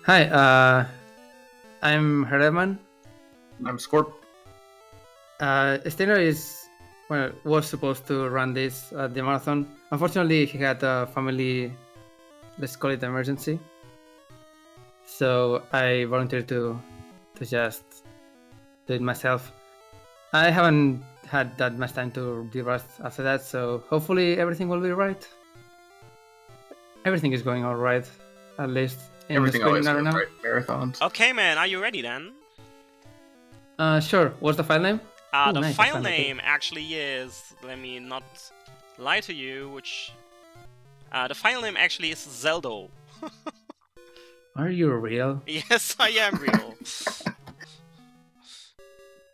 Hi, I'm Herreteman. I'm Scorp. Steiner was supposed to run this the marathon. Unfortunately, he had a family, let's call it emergency. So I volunteered to just do it myself. I haven't had that much time to de-rust after that, so hopefully everything will be right. Everything is going all right, at least in Everything the always screen goes now. right. Marathons. Okay, man, are you ready then? Sure. What's the file name? Ooh, The nice, file name actually is, let me not lie to you, which... the file name actually is Zelda. Are you real? Yes, I am real.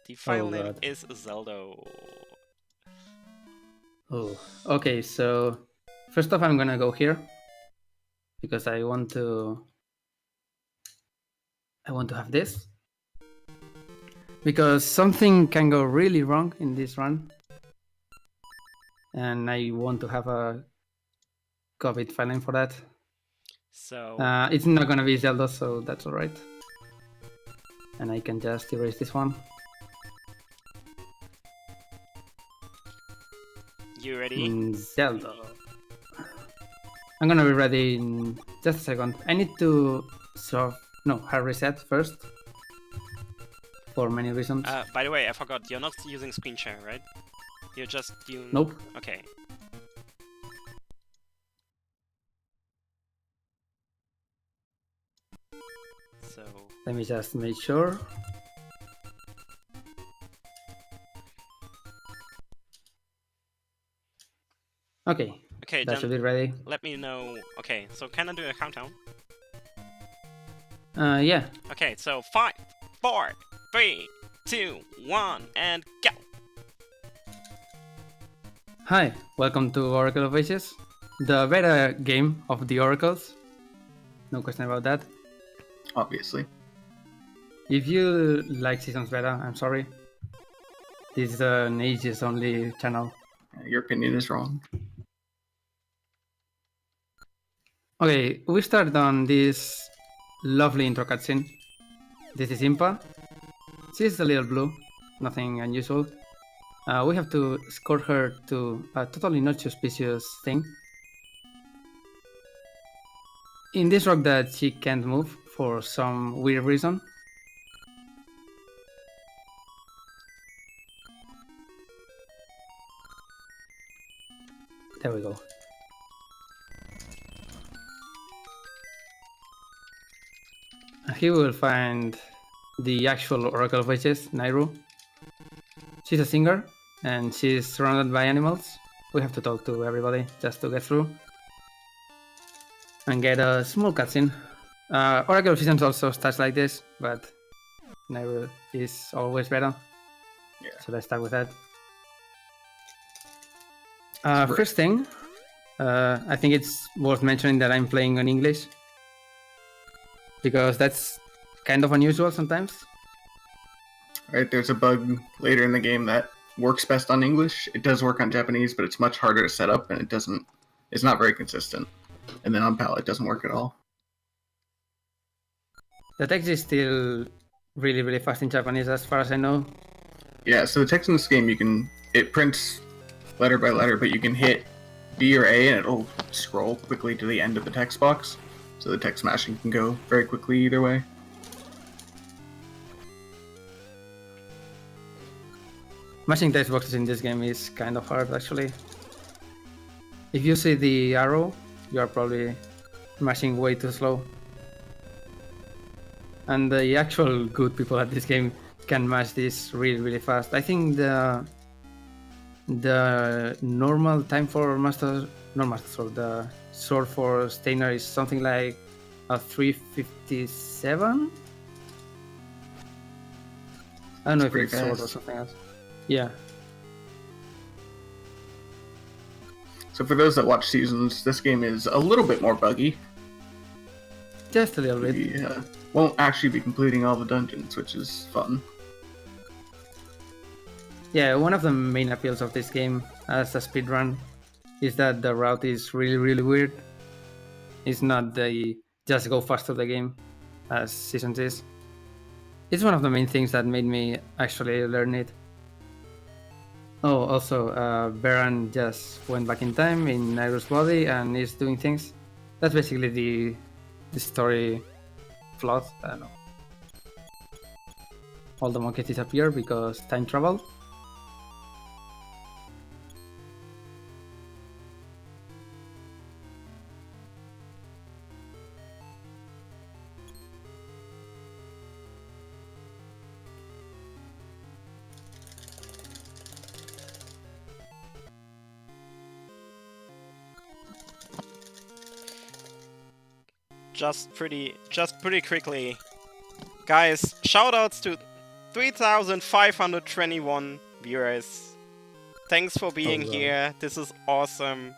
The file name God. is Zelda. Oh, okay, so first off I'm gonna go here because I want to have this, because something can go really wrong in this run and I want to have a COVID file name for that. So it's not gonna be Zelda, so that's alright, and I can just erase this one. you ready? Zelda. I'm gonna be ready in just a second. I need to hard reset first for many reasons. By the way, I forgot, you're not using screen share, right? You're just doing... Nope. Okay. So... Let me just make sure. Okay. Okay, that should be then ready. let me know... Okay, so can I do a countdown? Yeah. Okay, so 5, 4, 3, 2, 1, and go! Hi, welcome to Oracle of Ages, the beta game of the Oracles. No question about that. Obviously. If you like Seasons Beta, I'm sorry. This is an Ages only channel. Your opinion is wrong. Okay, we start on this lovely intro cutscene. This is Impa. She's a little blue, nothing unusual. We have to escort her to a totally not suspicious thing. In this rock that she can't move for some weird reason. There we go. Here we will find the actual Oracle of Ages, Nairu. She's a singer, and she's surrounded by animals. We have to talk to everybody just to get through. And get a small cutscene. Oracle of Seasons also starts like this, but Nairu is always better. Yeah. So let's start with that. First thing, I think it's worth mentioning that I'm playing in English, because that's kind of unusual sometimes. Right, there's a bug later in the game that works best on English. It does work on Japanese, but it's much harder to set up, and it's not very consistent. And then on PAL, it doesn't work at all. The text is still really, really fast in Japanese, as far as I know. Yeah, so the text in this game, it prints letter by letter, but you can hit B or A, and it'll scroll quickly to the end of the text box. So the text mashing can go very quickly either way. Mashing text boxes in this game is kind of hard, actually. If you see the arrow, you are probably mashing way too slow. And the actual good people at this game can mash this really, really fast. I think the normal time for the sword for Steiner is something like a 357. I don't know if it's sword or something else. Yeah. So for those that watch Seasons, this game is a little bit more buggy. Just a little bit. Yeah. Won't actually be completing all the dungeons, which is fun. Yeah, one of the main appeals of this game as a speedrun is that the route is really, really weird. It's not the just go fast to the game. as Seasons is. It's one of the main things that made me actually learn it. Oh, also, Baran just went back in time in Nairo's body and is doing things. That's basically the story plot. I don't know. All the monkeys disappear because time travel. Just pretty quickly, guys, shoutouts to 3,521 viewers. Thanks for being here. This is awesome.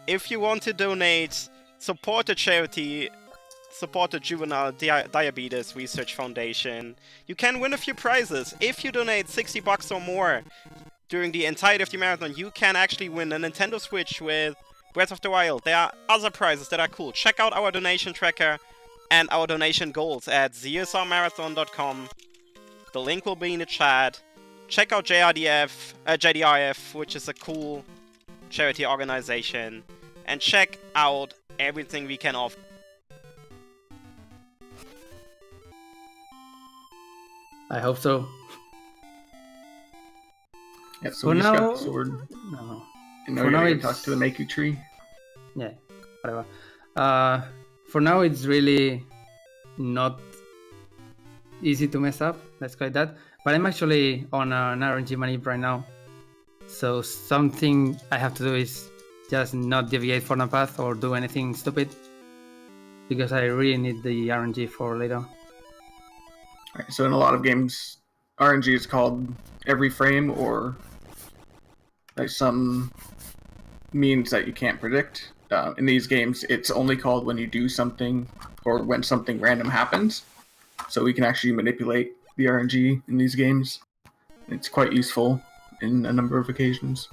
If you want to donate, support the charity, support the Juvenile Diabetes Research Foundation. You can win a few prizes. If you donate 60 bucks or more during the entirety of the marathon, you can actually win a Nintendo Switch with Breath of the Wild. There are other prizes that are cool. Check out our donation tracker and our donation goals at ZSRmarathon.com. The link will be in the chat. Check out JDRF, which is a cool charity organization. And check out everything we can offer. I hope so. Yeah, so we just got the sword. No. And now you're going to talk to the Maku tree? Yeah, whatever. For now, it's really not easy to mess up, let's call it that. But I'm actually on an RNG manip right now. So something I have to do is just not deviate from the path or do anything stupid. Because I really need the RNG for later. Alright, so in a lot of games, RNG is called every frame, or like some means that you can't predict. In these games, it's only called when you do something or when something random happens. So we can actually manipulate the RNG in these games. It's quite useful in a number of occasions.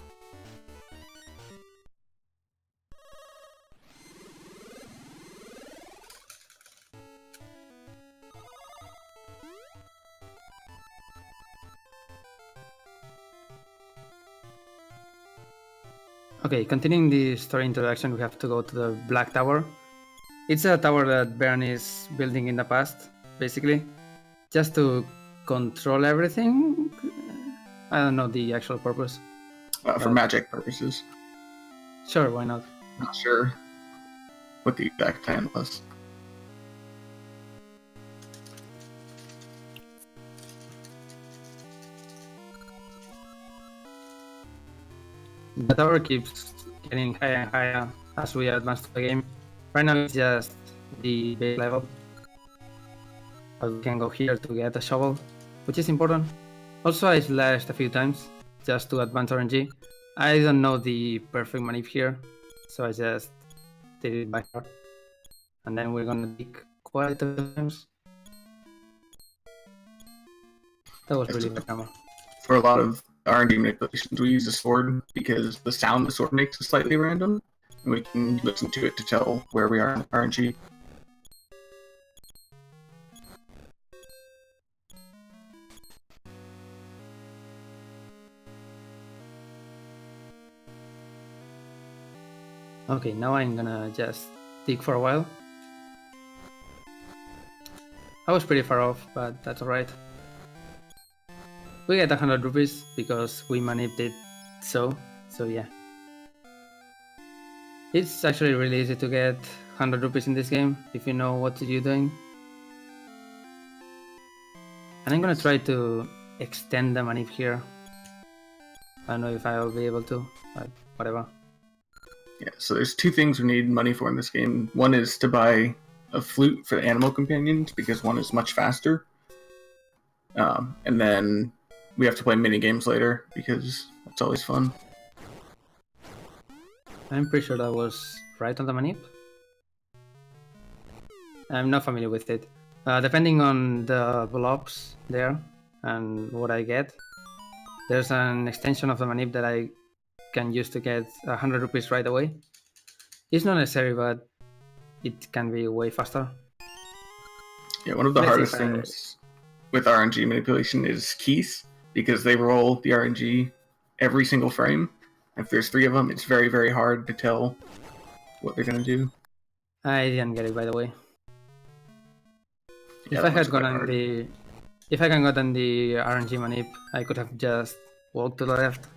Okay, continuing the story introduction, we have to go to the Black Tower. It's a tower that Baron is building in the past, basically, just to control everything. I don't know the actual purpose. For magic purposes. Sure, why not? Not sure what the exact plan was. The tower keeps getting higher and higher as we advance to the game. Right now it's just the base level. But we can go here to get a shovel, which is important. Also, I slashed a few times just to advance RNG. I don't know the perfect manip here, so I just did it by heart. And then we're gonna dig quite a few times. That was really bad camera. For a lot of RNG manipulations, we use the sword because the sound the sword makes is slightly random, and we can listen to it to tell where we are in RNG. Okay, now I'm gonna just dig for a while. I was pretty far off, but that's alright. We get 100 rupees because we maniped it so yeah. It's actually really easy to get 100 rupees in this game if you know what you're doing. And I'm gonna try to extend the manip here. I don't know if I'll be able to, but whatever. Yeah, so there's two things we need money for in this game. One is to buy a flute for the animal companions, because one is much faster. And then we have to play mini games later, because that's always fun. I'm pretty sure that was right on the manip. I'm not familiar with it. Depending on the blobs there and what I get, there's an extension of the manip that I can use to get 100 rupees right away. It's not necessary, but it can be way faster. Yeah, one of the Let's hardest see if I- things with RNG manipulation is keys, because they roll the RNG every single frame. If there's 3 of them, it's very, very hard to tell what they're gonna do. I didn't get it, by the way. Yeah, If that I one's had quite gotten hard. if I had gotten the RNG manip, I could have just walked to the left.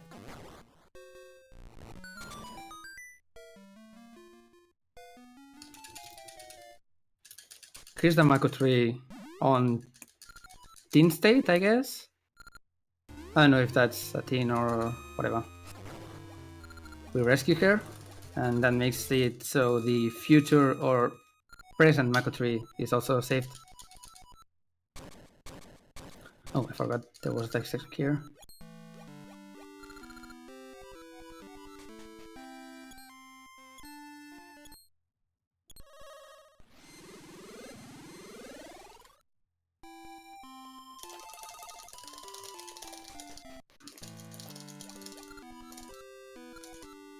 Here's the Mako tree on teen state, I guess. I don't know if that's a teen or whatever. We rescue her, and that makes it so the future or present Mako tree is also saved. Oh, I forgot there was the section here.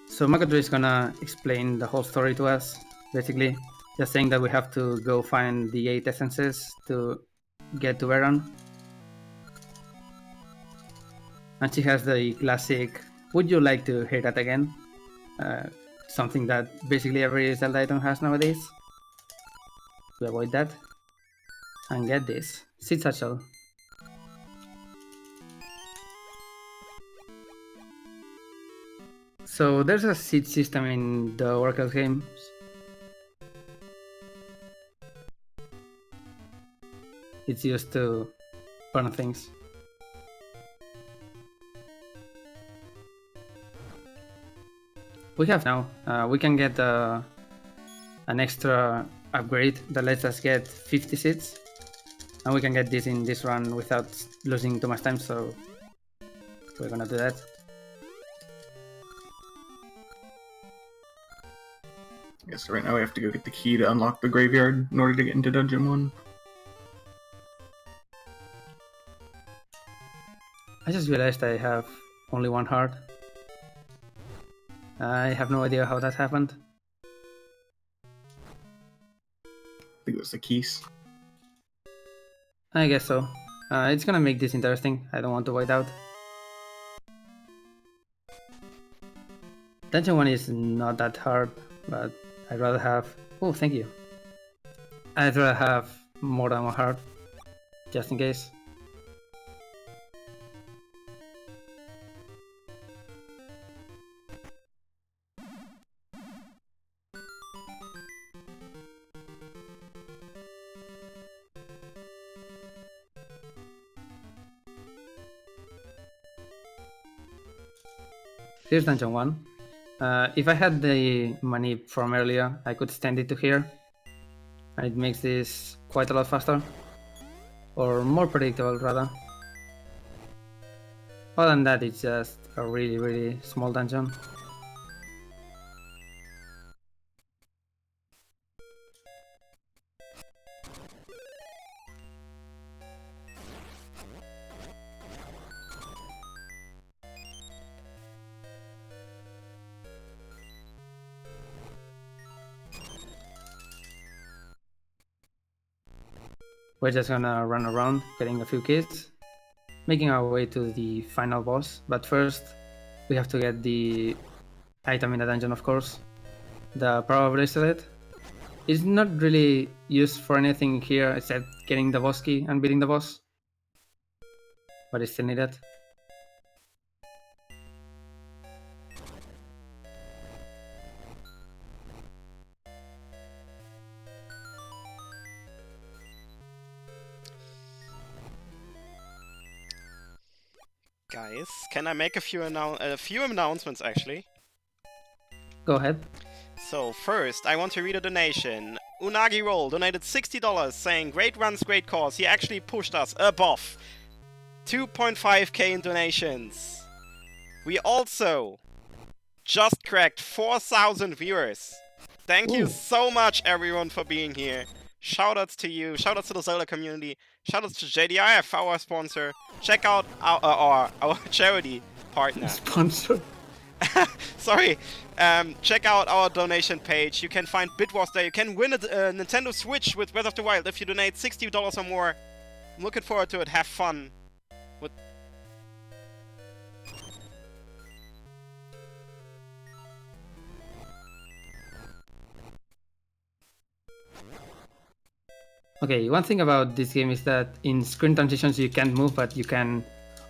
So Mako is gonna explain the whole story to us, basically, just saying that we have to go find the 8 essences to get to Veron. And she has the classic, would you like to hear that again? Something that basically every Zelda item has nowadays. To avoid that. And get this, Seed Satchel. So there's a seed system in the Oracle games. It's used to burn things. We have now. We can get an extra upgrade that lets us get 50 seeds. And we can get this in this run without losing too much time, so we're gonna do that. I guess right now we have to go get the key to unlock the graveyard in order to get into Dungeon 1. I just realized I have only 1 heart. I have no idea how that happened. I think it was the keys. I guess so. It's gonna make this interesting. I don't want to wait out. Dungeon 1 is not that hard, but I'd rather have... Oh, thank you. I'd rather have more than 1 heart, just in case. Here's Dungeon 1. If I had the money from earlier, I could extend it to here. And it makes this quite a lot faster. Or more predictable, rather. Other than that, it's just a really, really small dungeon. We're just gonna run around, getting a few keys, making our way to the final boss. But first, we have to get the item in the dungeon, of course. The Power Bracelet. It's not really used for anything here except getting the boss key and beating the boss. But it's still needed. Guys, can I make a few announcements actually? Go ahead. So first, I want to read a donation. Unagi Roll donated $60 saying, "Great runs, great cause." He actually pushed us above 2.5k in donations. We also just cracked 4,000 viewers. Thank you so much everyone for being here. Shoutouts to you, shoutouts to the Zelda community, shoutouts to JDRF, our sponsor. Check out our charity partner. Sponsor. Sorry. Check out our donation page. You can find Bitwars there. You can win a Nintendo Switch with Breath of the Wild if you donate $60 or more. I'm looking forward to it. Have fun. With Okay, one thing about this game is that in screen transitions you can't move, but you can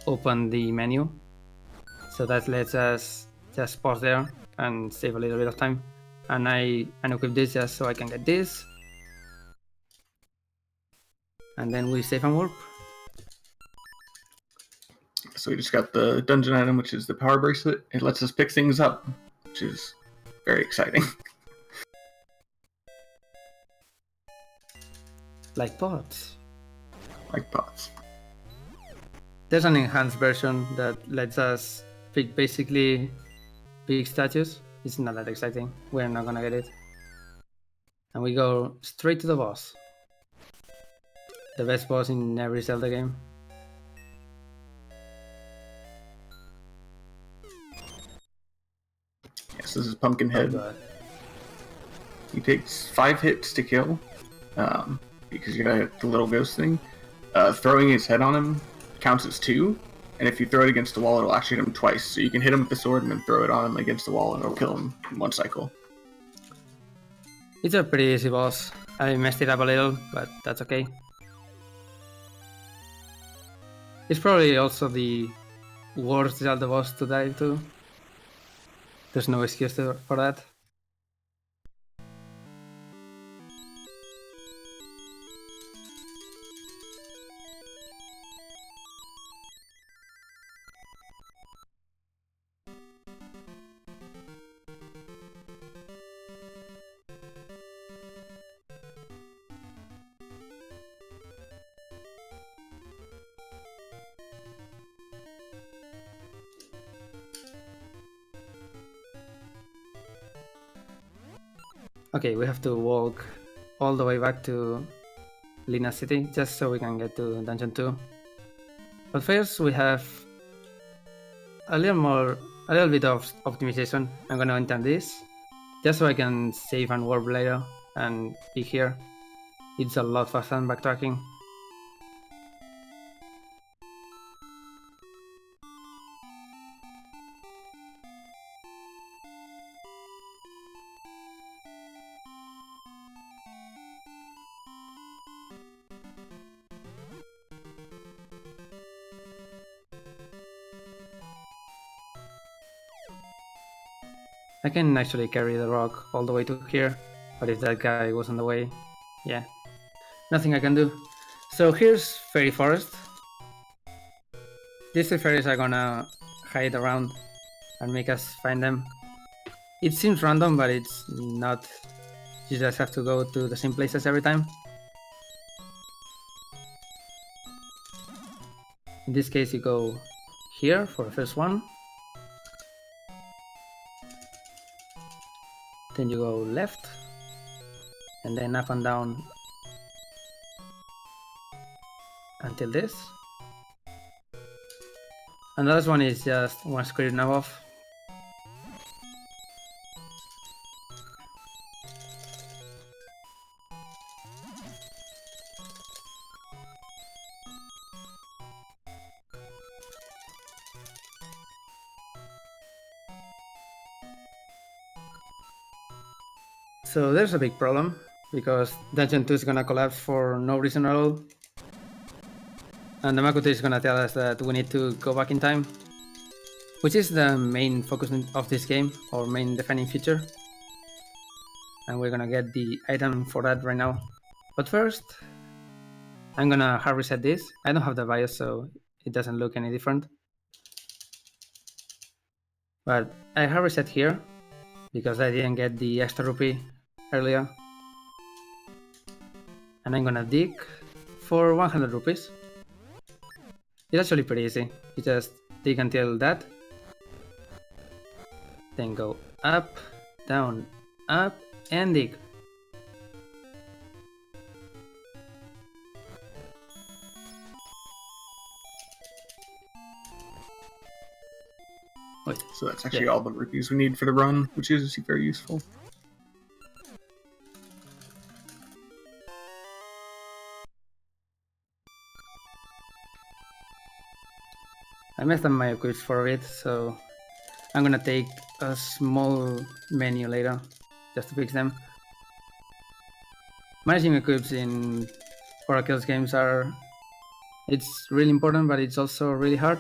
open the menu. So that lets us just pause there and save a little bit of time. And I unequip this just so I can get this. And then we save and warp. So we just got the dungeon item, which is the Power Bracelet. It lets us pick things up, which is very exciting. Like pots. Like pots. There's an enhanced version that lets us pick basically big statues. It's not that exciting. We're not gonna get it. And we go straight to the boss. The best boss in every Zelda game. Yes, this is Pumpkinhead. Oh, God. He takes 5 hits to kill, because you got the little ghost thing. Throwing his head on him counts as 2, and if you throw it against the wall, it'll actually hit him twice. So you can hit him with the sword and then throw it on him against the wall, and it'll kill him in one cycle. It's a pretty easy boss. I messed it up a little, but that's okay. It's probably also the worst Zelda boss to die to. There's no excuse for that. Okay, we have to walk all the way back to Lina City just so we can get to Dungeon 2. But first we have a little bit of optimization. I'm gonna enter this just so I can save and warp later and be here. It's a lot faster than backtracking. I can actually carry the rock all the way to here, but if that guy was on the way, yeah, nothing I can do. So here's Fairy Forest. These 3 fairies are gonna hide around and make us find them. It seems random, but it's not. You just have to go to the same places every time. In this case, you go here for the first one. Then you go left, and then up and down until this. And the last one is just one square and above. So there's a big problem, because Dungeon 2 is gonna collapse for no reason at all. And the Makoto is gonna tell us that we need to go back in time, which is the main focus of this game, or main defining feature. And we're gonna get the item for that right now. But first, I'm gonna hard reset this. I don't have the BIOS, so it doesn't look any different. But I hard reset here, because I didn't get the extra rupee earlier. And I'm gonna dig for 100 rupees. It's actually pretty easy. You just dig until that. Then go up, down, up, and dig. Wait. So that's actually all the rupees we need for the run, which is very useful. I messed up my equips for a bit, so I'm gonna take a small menu later just to fix them. Managing equips in Oracle's games it's really important, but it's also really hard.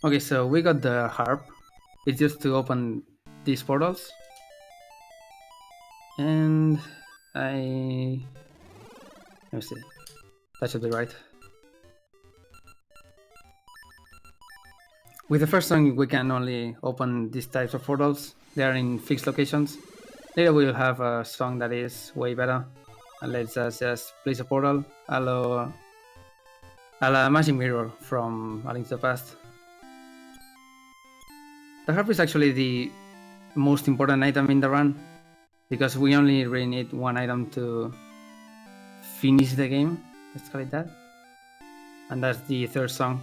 Okay, so we got the harp. It's just to open these portals. And let me see. That should be right. With the first song, we can only open these types of portals. They are in fixed locations. Later we'll have a song that is way better and lets us just place a portal a la Magic Mirror from A Link to the Past. The harp is actually the most important item in the run, because we only really need one item to finish the game, let's call it that. And that's the third song.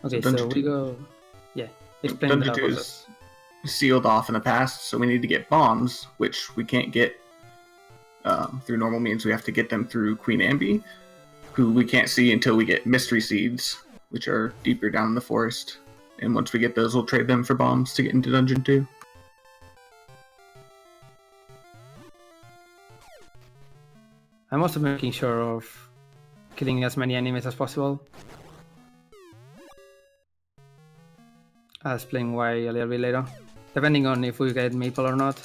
Okay, so we go... Yeah, explain Dungeon 2 is sealed off in the past, so we need to get bombs, which we can't get through normal means. We have to get them through Queen Ambi, who we can't see until we get mystery seeds, which are deeper down in the forest. And once we get those, we'll trade them for bombs to get into Dungeon 2. I'm also making sure of killing as many enemies as possible. I'll explain why a little bit later, depending on if we get Maple or not.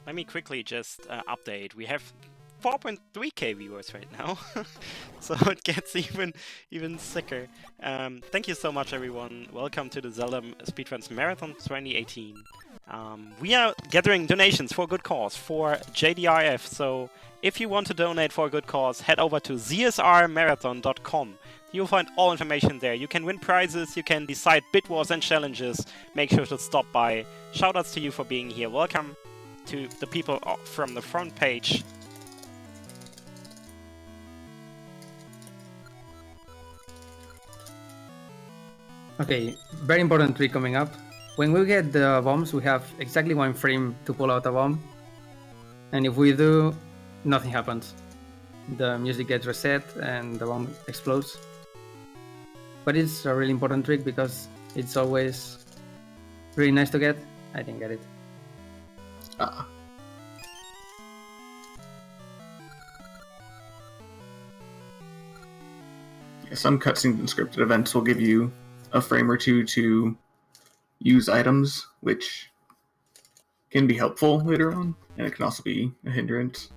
Let me quickly just update. We have 4.3k viewers right now, so it gets even sicker. Thank you so much, everyone. Welcome to the Zelda Speedruns Marathon 2018. We are gathering donations for a good cause, for JDRF, so if you want to donate for a good cause, head over to ZSRmarathon.com. You'll find all information there. You can win prizes, you can decide bid wars and challenges. Make sure to stop by. Shoutouts to you for being here. Welcome to the people from the front page. Okay, very important trick coming up. When we get the bombs, we have exactly 1 frame to pull out a bomb. And if we do, nothing happens. The music gets reset and the bomb explodes. But it's a really important trick because it's always really nice to get. I didn't get it. Yeah, some cutscenes and scripted events will give you a frame or two to use items, which can be helpful later on, and it can also be a hindrance,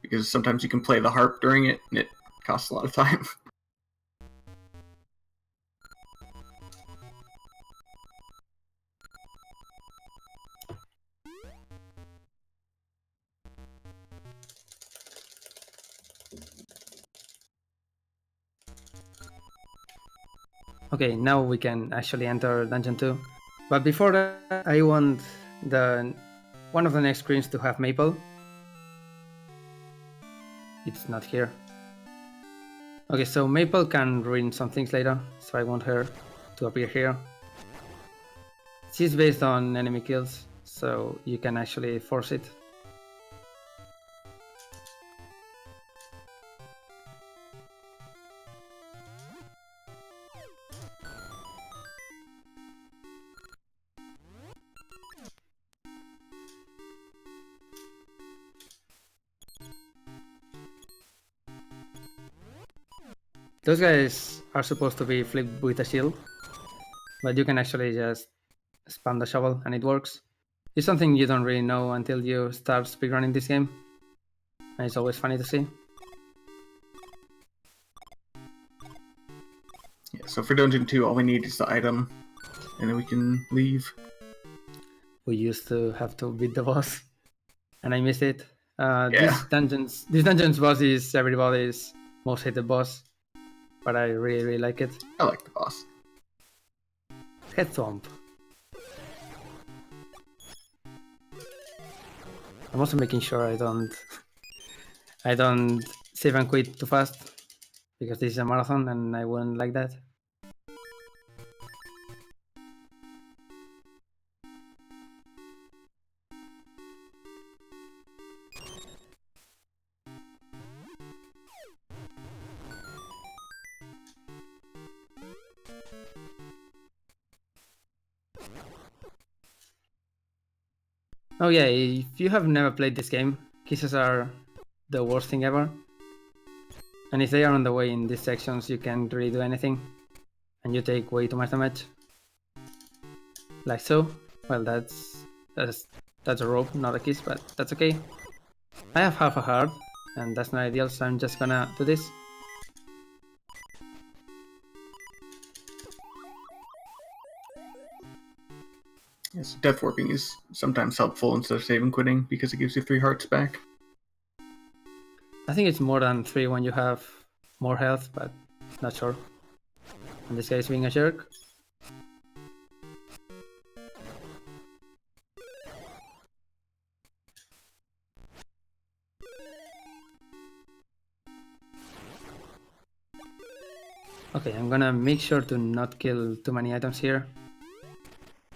because sometimes you can play the harp during it, and it costs a lot of time. Okay, now we can actually enter Dungeon 2. But before that, I want one of the next screens to have Maple. It's not here. Okay, so Maple can ruin some things later, so I want her to appear here. She's based on enemy kills, so you can actually force it. Those guys are supposed to be flipped with a shield, but you can actually just spam the shovel and it works. It's something you don't really know until you start speedrunning this game, and it's always funny to see. Yeah, so for Dungeon 2, all we need is the item, and then we can leave. We used to have to beat the boss, and I missed it. Yeah. This dungeon's boss is everybody's most hated boss, but I really like it. I like the boss. Head thump. I'm also making sure I don't save and quit too fast, because this is a marathon and I wouldn't like that. Oh yeah, if you have never played this game, kisses are the worst thing ever. And if they are on the way in these sections, you can't really do anything. And you take way too much damage. Like so. Well, that's a rope, not a kiss, but that's okay. I have half a heart, and that's not ideal, so I'm just gonna do this. Yes, death warping is sometimes helpful instead of saving quitting because it gives you 3 hearts back. I think it's more than 3 when you have more health, but not sure. And this guy is being a jerk. Okay, I'm gonna make sure to not kill too many items here.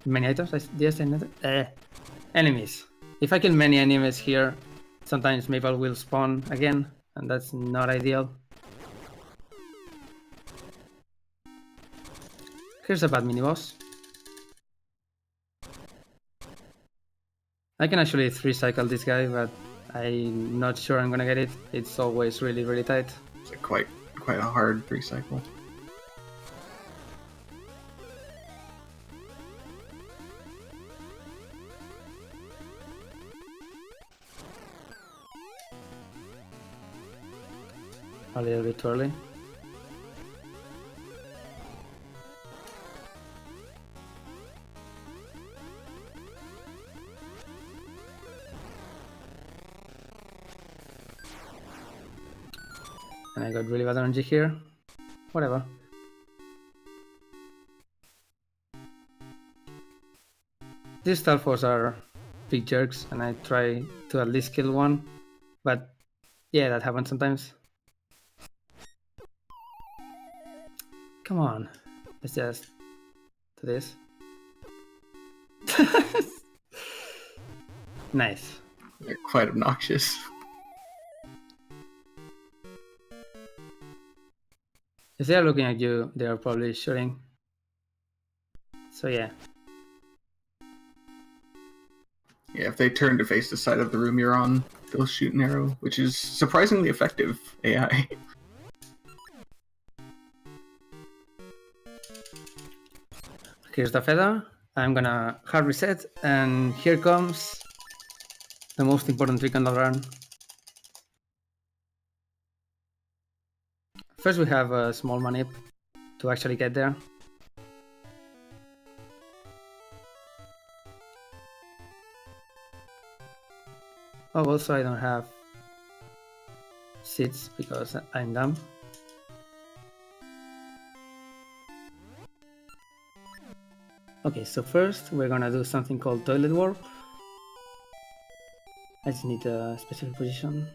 Many items? Yes, enemies. If I kill many enemies here, sometimes Maple will spawn again, and that's not ideal. Here's a bad mini-boss. I can actually 3-cycle this guy, but I'm not sure I'm gonna get it. It's always really tight. It's like quite a hard 3-cycle. A little bit too early. And I got really bad energy here. Whatever. These Stalfors are big jerks, and I try to at least kill one. But yeah, that happens sometimes. Come on, let's just do this. Nice. They're quite obnoxious. If they are looking at you, they are probably shooting. So yeah. Yeah, if they turn to face the side of the room you're on, they'll shoot an arrow, which is surprisingly effective AI. Here's the feather. I'm gonna hard reset, and here comes the most important trick on the run. First we have a small manip to actually get there. Oh, also I don't have seats because I'm dumb. Okay, so first we're gonna do something called toilet warp. I just need a specific position.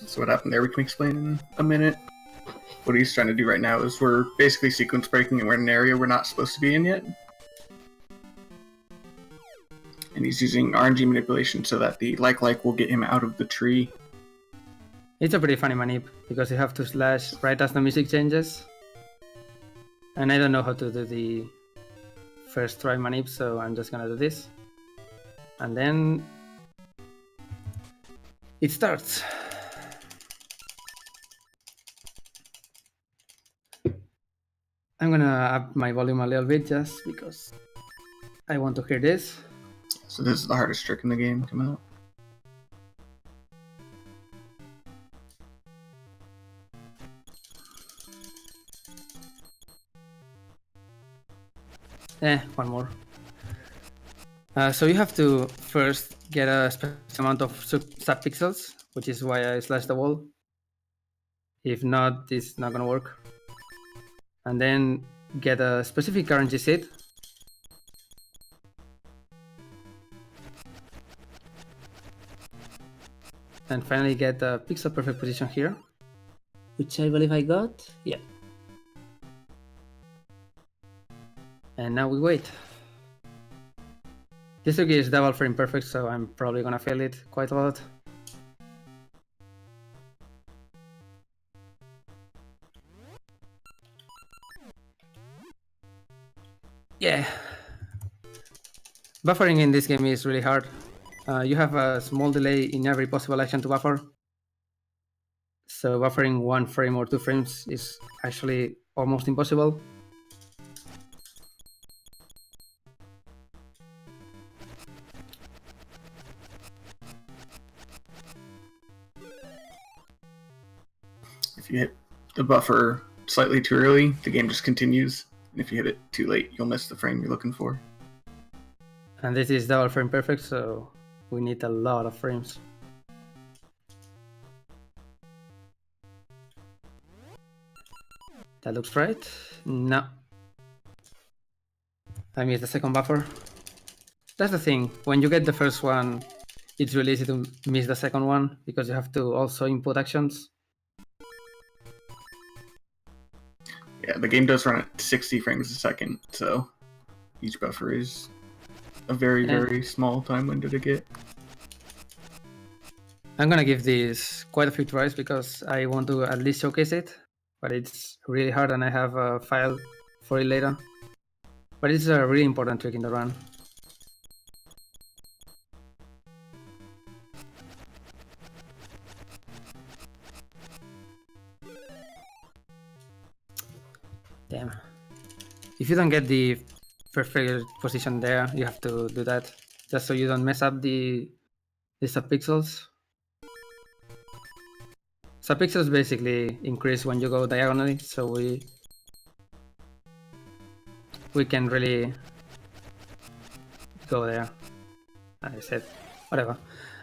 So what happened there we can explain in a minute. What he's trying to do right now is we're basically sequence breaking and we're in an area we're not supposed to be in yet. And he's using RNG manipulation so that the like will get him out of the tree. It's a pretty funny manip because you have to slash right as the music changes. And I don't know how to do the first try manip, so I'm just gonna do this. And then it starts. I'm gonna up my volume a little bit just because I want to hear this. So this is the hardest trick in the game coming up. One more. So you have to first get a specific amount of subpixels, which is why I slashed the wall. If not, this is not gonna work. And then get a specific RNG seed. And finally get a pixel perfect position here, which I believe I got. Yeah. And now we wait. This trick is double frame perfect, so I'm probably gonna fail it quite a lot. Yeah. Buffering in this game is really hard. You have a small delay in every possible action to buffer. So buffering 1 frame or 2 frames is actually almost impossible. If you hit the buffer slightly too early, the game just continues. And if you hit it too late, you'll miss the frame you're looking for. And this is double frame perfect, so we need a lot of frames. That looks right. No. I missed the second buffer. That's the thing. When you get the first one, it's really easy to miss the second one because you have to also input actions. Yeah, the game does run at 60 frames a second, so each buffer is a very, very small time window to get. I'm gonna give this quite a few tries because I want to at least showcase it, but it's really hard and I have a file for it later. But it's a really important trick in the run. Damn. If you don't get the perfect position there, you have to do that just so you don't mess up the subpixels. Subpixels basically increase when you go diagonally, so we can really go there. I said, whatever.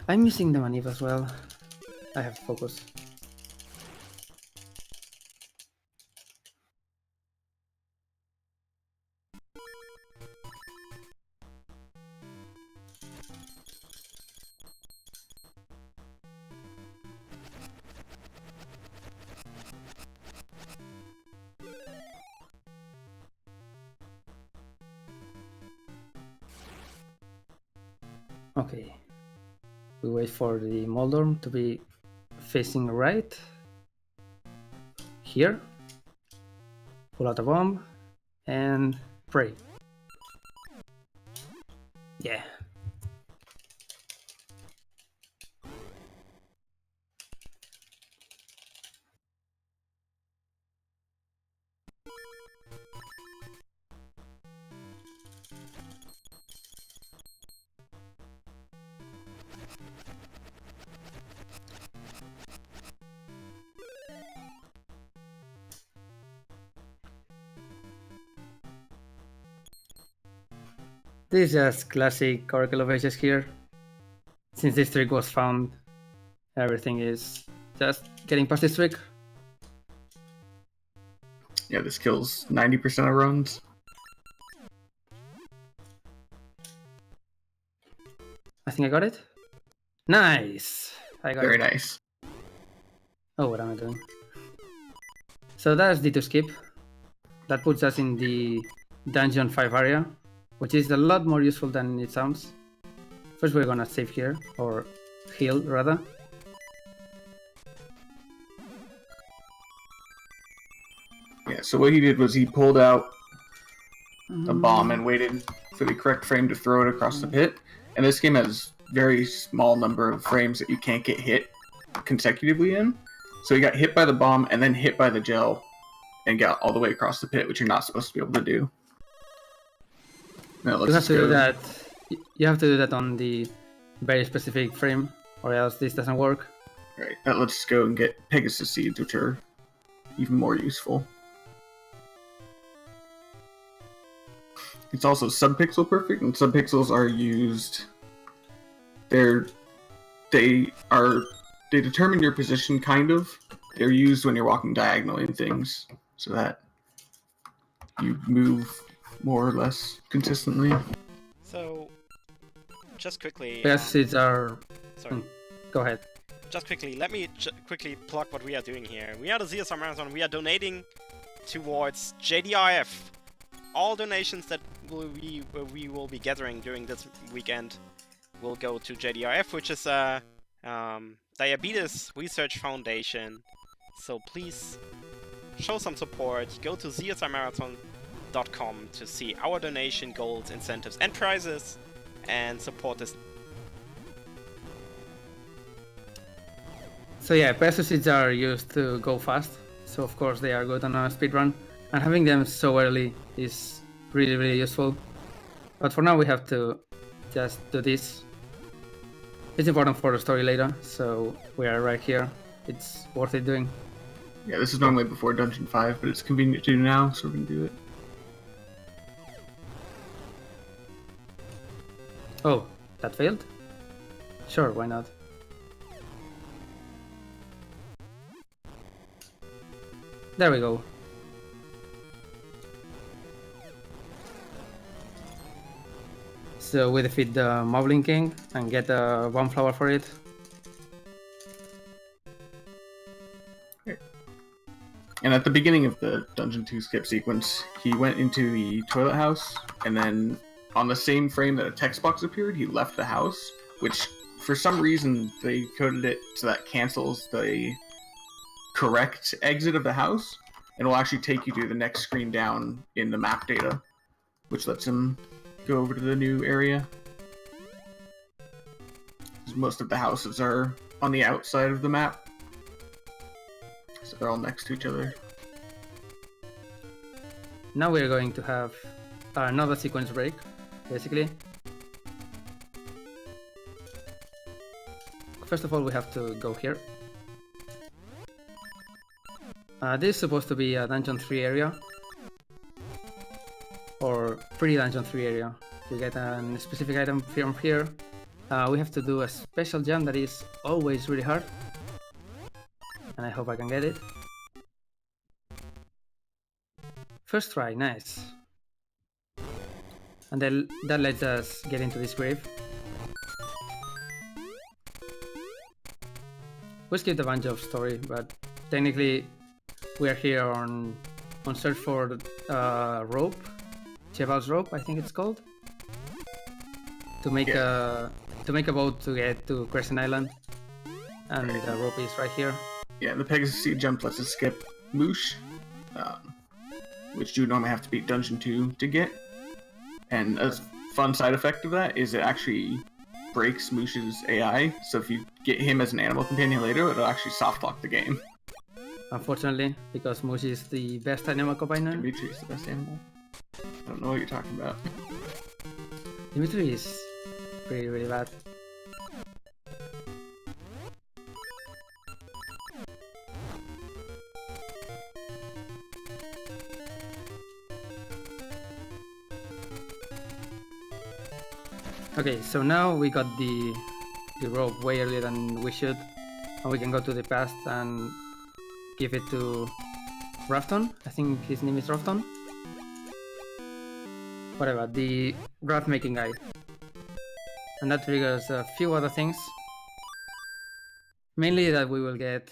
I'm missing the manip as well. I have focus. Okay, we wait for the Moldorm to be facing right. Here, pull out a bomb and pray. Yeah. This is just classic Oracle of Ages here. Since this trick was found, everything is just getting past this trick. Yeah, this kills 90% of runs. I think I got it. Nice! I got Very it. nice. Oh, what am I doing? So that's D2 skip. That puts us in the Dungeon 5 area, which is a lot more useful than it sounds. First we're gonna save here, or heal rather. Yeah, so what he did was he pulled out a bomb and waited for the correct frame to throw it across the pit. And this game has very small number of frames that you can't get hit consecutively in. So he got hit by the bomb and then hit by the gel and get all the way across the pit, which you're not supposed to be able to do. Now, You have to do that. You have to do that on the very specific frame, or else this doesn't work. Right. Now let's go and get Pegasus seeds, which are even more useful. It's also subpixel perfect, and subpixels are used. They determine your position, kind of. They're used when you're walking diagonally and things, so that you move more or less consistently. So, just quickly. Pegasus seeds are. Sorry. Go ahead. Just quickly, let me quickly plug what we are doing here. We are the ZSR Marathon. We are donating towards JDRF. All donations that we will be gathering during this weekend will go to JDRF, which is a diabetes research foundation. So please show some support. Go to ZSRMarathon.com to see our donation goals, incentives, and prizes, and support this. So yeah, Pegasus seeds are used to go fast. So of course they are good on a speedrun. And having them so early is really, really useful. But for now we have to just do this. It's important for the story later, so we are right here. It's worth it doing. Yeah, this is normally before Dungeon 5, but it's convenient to do now, so we're going to do it. Oh, that failed? Sure, why not? There we go. So we defeat the Moblin King and get one flower for it. And at the beginning of the Dungeon 2 skip sequence, he went into the toilet house, and then on the same frame that a text box appeared, he left the house, which for some reason they coded it so that cancels the correct exit of the house, and will actually take you to the next screen down in the map data, which lets him go over to the new area. Most of the houses are on the outside of the map, so they're all next to each other. Now we're going to have another sequence break, basically. First of all, we have to go here. This is supposed to be a Dungeon 3 area, or pre-Dungeon 3 area. You get a specific item from here. We have to do a special jump that is always really hard, and I hope I can get it. First try, nice. And then that lets us get into this grave. We skipped a bunch of story, but technically we are here on search for rope, Cheval's rope, I think it's called, to make a boat to get to Crescent Island, and the rope is right here. Yeah, the Pegasus Seed jump lets us skip Moosh, which you normally have to beat Dungeon 2 to get. And a fun side effect of that is it actually breaks Moosh's AI, so if you get him as an animal companion later, it'll actually soft lock the game. Unfortunately, because Moosh is the best animal companion. Dimitri is the best animal. I don't know what you're talking about. Dimitri is really, really bad. Okay, so now we got the rope way earlier than we should, and we can go to the past and give it to Rafton. I think his name is Rafton. Whatever, the wrath making guy. And that triggers a few other things. Mainly that we will get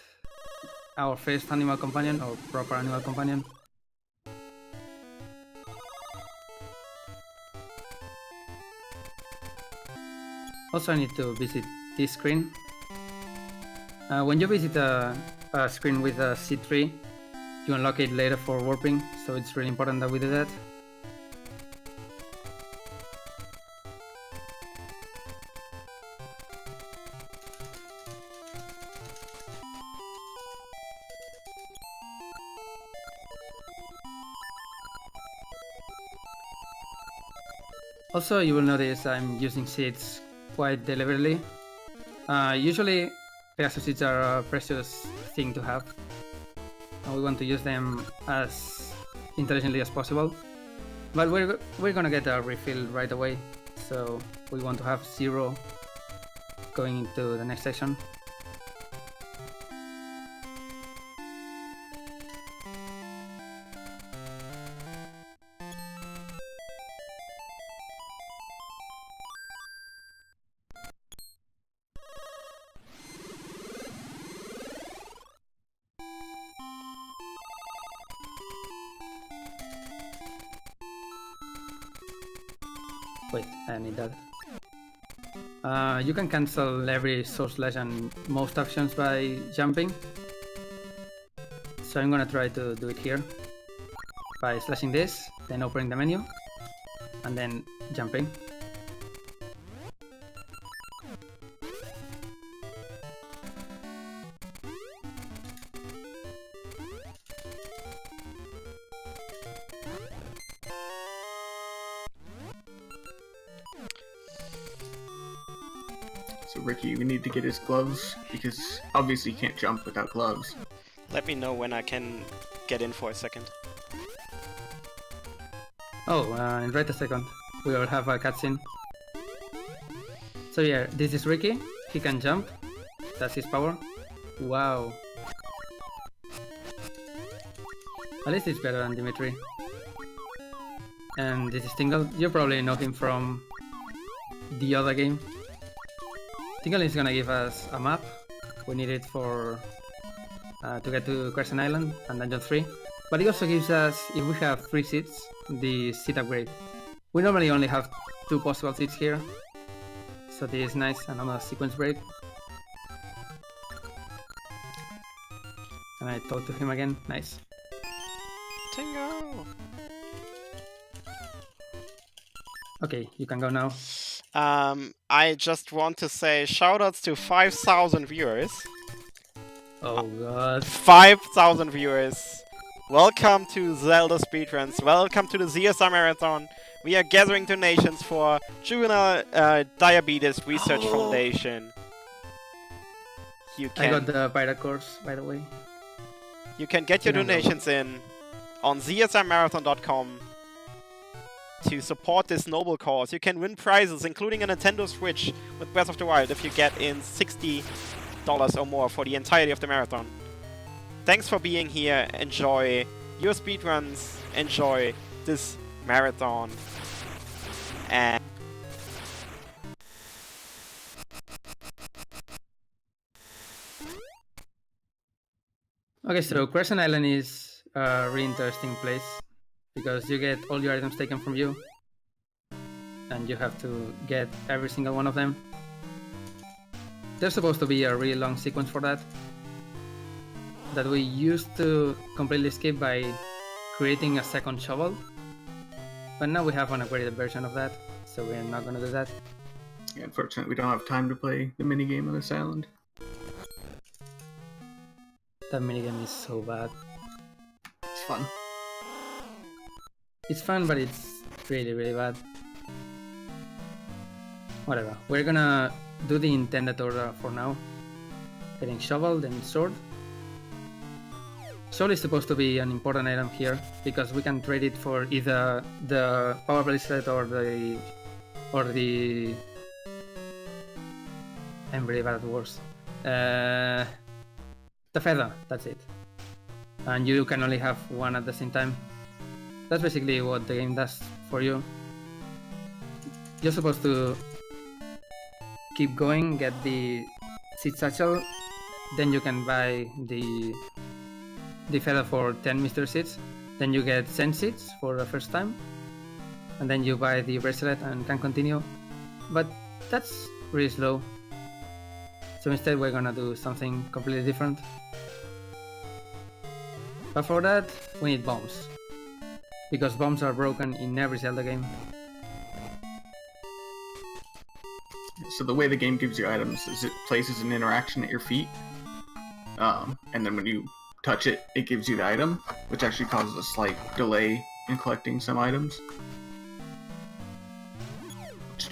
our first animal companion, or proper animal companion. Also, I need to visit this screen. When you visit a screen with a C3, you unlock it later for warping, so it's really important that we do that. Also, you will notice I'm using seeds quite deliberately. Usually, Pegasus seeds are a precious thing to have, and we want to use them as intelligently as possible. But we're gonna get a refill right away, so we want to have 0 going into the next section. Wait, I need that. You can cancel every source slash and most actions by jumping. So I'm gonna try to do it here by slashing this, then opening the menu, and then jumping. So Ricky, we need to get his gloves, because obviously you can't jump without gloves. Let me know when I can get in for a second. Oh, and right a second. We will have a cutscene. So yeah, this is Ricky. He can jump. That's his power. Wow. At least it's better than Dimitri. And this is Tingle. You probably know him from the other game. Tingle is gonna give us a map. We need it for to get to Crescent Island and Dungeon 3. But it also gives us, if we have 3 seats, the seat upgrade. We normally only have 2 possible seats here. So this is nice, another sequence break. And I talk to him again, nice. Tingle! Okay, you can go now. I just want to say shoutouts to 5,000 viewers. Oh god. 5,000 viewers. Welcome to Zelda Speedruns. Welcome to the ZSR Marathon. We are gathering donations for Juvenile Diabetes Research Foundation. You I can got the pirate course, by the way. you can get your donations in on ZSRmarathon.com to support this noble cause. You can win prizes, including a Nintendo Switch with Breath of the Wild, if you get in $60 or more for the entirety of the marathon. Thanks for being here. Enjoy your speedruns. Enjoy this marathon. And Okay, so Crescent Island is a really interesting place because you get all your items taken from you and you have to get every single one of them. There's supposed to be a really long sequence for that we used to completely skip by creating a second shovel, but now we have an upgraded version of that, so we're not gonna do that. Yeah, unfortunately, we don't have time to play the minigame on this island. That minigame is so bad. It's fun. It's fun, but it's really bad. Whatever, we're gonna do the intended order for now. Getting shovel, then sword. Sword is supposed to be an important item here because we can trade it for either the Power Bracelet or the I'm really bad at words. The feather, that's it. And you can only have one at the same time. That's basically what the game does for you. You're supposed to keep going, get the seed satchel, then you can buy the feather for 10 mystery seeds, then you get 10 seeds for the first time, and then you buy the bracelet and can continue. But that's really slow. So instead we're gonna do something completely different. But for that, we need bombs. Because bombs are broken in every Zelda game. So the way the game gives you items is it places an interaction at your feet, and then when you touch it, it gives you the item, which actually causes a slight delay in collecting some items.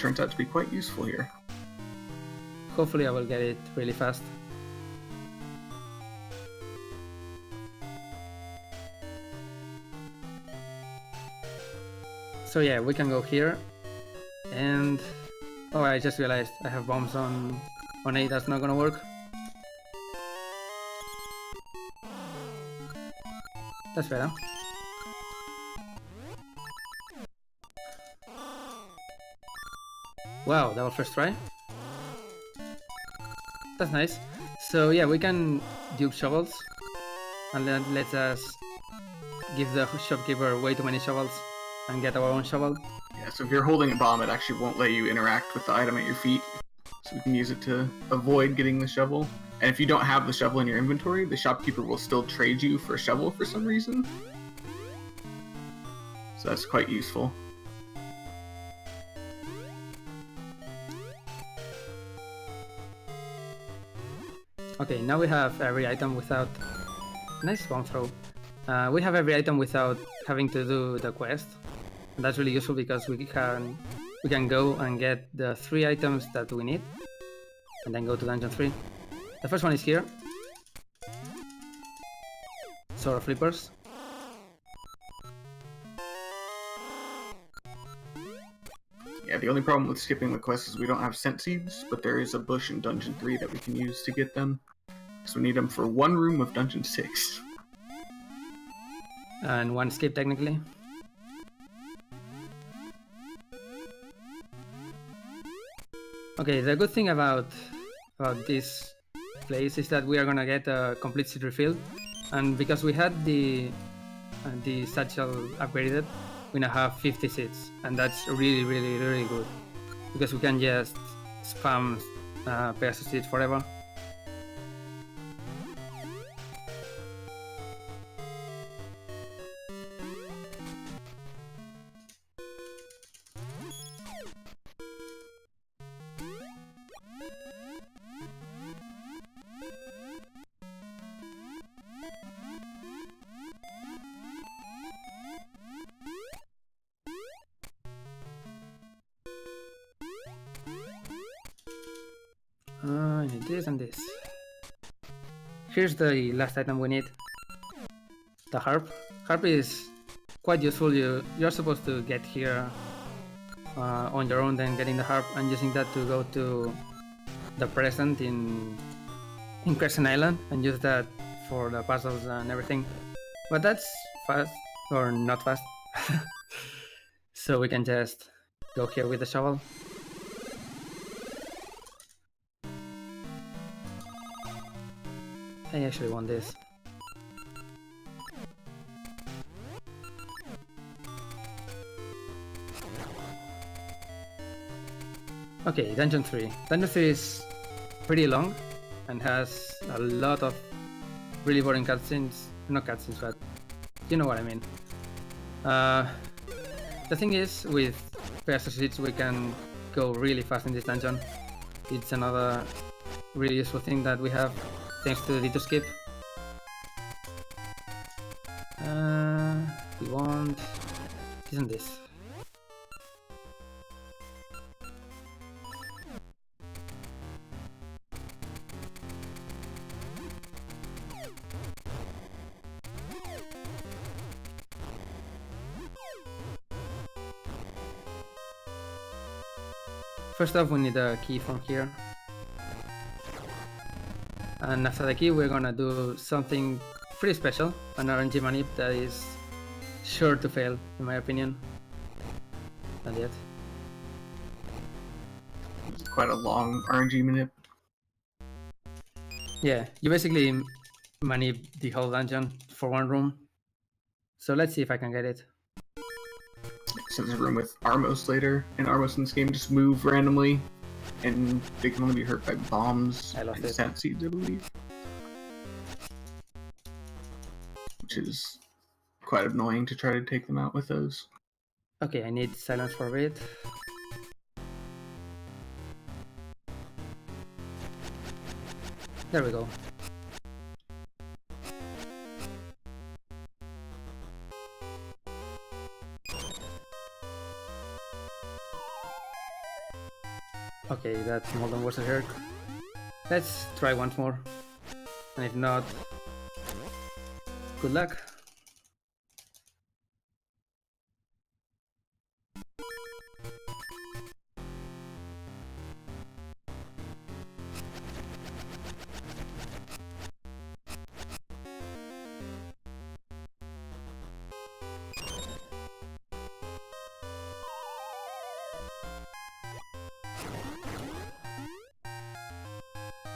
turns out to be quite useful here. Hopefully I will get it really fast. So yeah, we can go here, and oh, I just realized I have bombs on A. That's not gonna work. That's better. Wow, that was first try. That's nice. So yeah, we can dupe shovels, and then let us give the shopkeeper way too many shovels and get our own shovel. Yeah, so if you're holding a bomb, it actually won't let you interact with the item at your feet. So we can use it to avoid getting the shovel. And if you don't have the shovel in your inventory, the shopkeeper will still trade you for a shovel for some reason. So that's quite useful. Okay, now we have every item without... Nice bomb throw. We have every item without having to do the quest. And that's really useful because we can go and get the 3 items that we need, and then go to dungeon 3. The first one is here. Sword of Flippers. Yeah, the only problem with skipping the quest is we don't have scent seeds, but there is a bush in dungeon 3 that we can use to get them. So we need them for 1 room of dungeon 6. And 1 skip technically. Okay, the good thing about this place is that we are gonna get a complete seed refill, and because we had the satchel upgraded, we now have 50 seeds, and that's really good because we can just spam Pegasus seeds forever. I need this and this. Here's the last item we need. The harp. Harp is quite useful. You're supposed to get here on your own, then getting the harp and using that to go to the present in Crescent Island and use that for the puzzles and everything. But that's fast, or not fast. So we can just go here with the shovel. I actually want this. Okay, Dungeon 3. Dungeon 3 is pretty long and has a lot of really boring cutscenes. Not cutscenes, but you know what I mean. The thing is, with Pegasus seeds we can go really fast in this dungeon. It's another really useful thing that we have thanks to the D2 skip. We want this and this. First off, we need a key from here. And after the key, we're gonna do something pretty special, an RNG manip that is sure to fail, in my opinion. Not yet. It's quite a long RNG manip. Yeah, you basically manip the whole dungeon for 1 room. So let's see if I can get it. So there's a room with Armos later, and Armos in this game just move randomly, and they can only be hurt by bombs I lost and it. scent seeds, I believe. Which is quite annoying to try to take them out with those. Okay, I need silence for a bit. There we go. Okay, that Molten was a hurt. Let's try once more. And if not, good luck.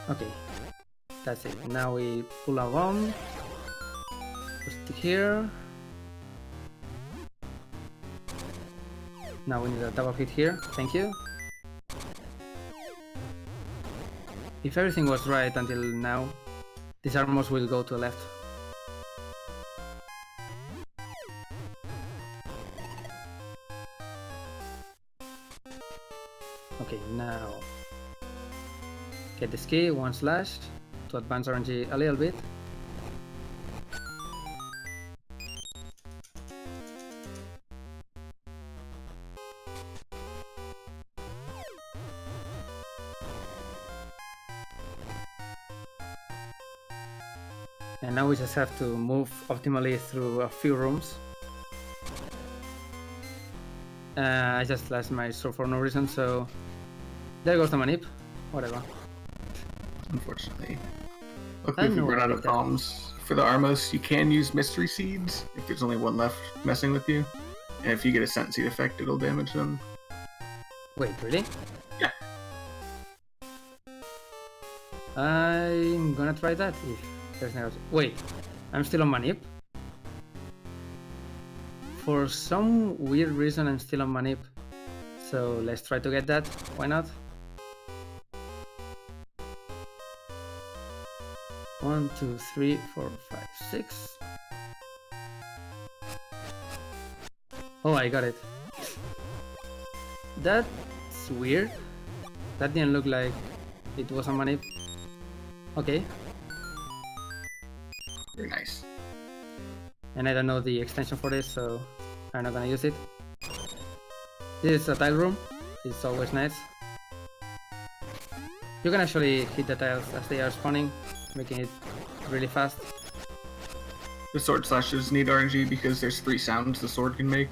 Okay, that's it. Now we pull a bomb. Put it here. Now we need a double hit here. Thank you. If everything was right until now, these armors will go to the left. Okay, now get this key, one slash, to advance RNG a little bit. And now we just have to move optimally through a few rooms. I just lost my sword for no reason, so there goes the manip. Whatever. Unfortunately. Luckily, if you run out of bombs for the Armos, you can use Mystery Seeds if there's only one left messing with you. And if you get a Scent Seed effect, it'll damage them. Wait, really? Yeah. I'm gonna try that if there's no... Wait, I'm still on manip? For some weird reason, I'm still on manip. So let's try to get that. Why not? 1, 2, 3, 4, 5, 6. Oh, I got it. That's weird. That didn't look like it was on manip. Okay. Very nice. And I don't know the extension for this, so I'm not gonna use it. This is a tile room. It's always nice. You can actually hit the tiles as they are spawning, making it really fast. The sword slashes need RNG because there's 3 sounds the sword can make.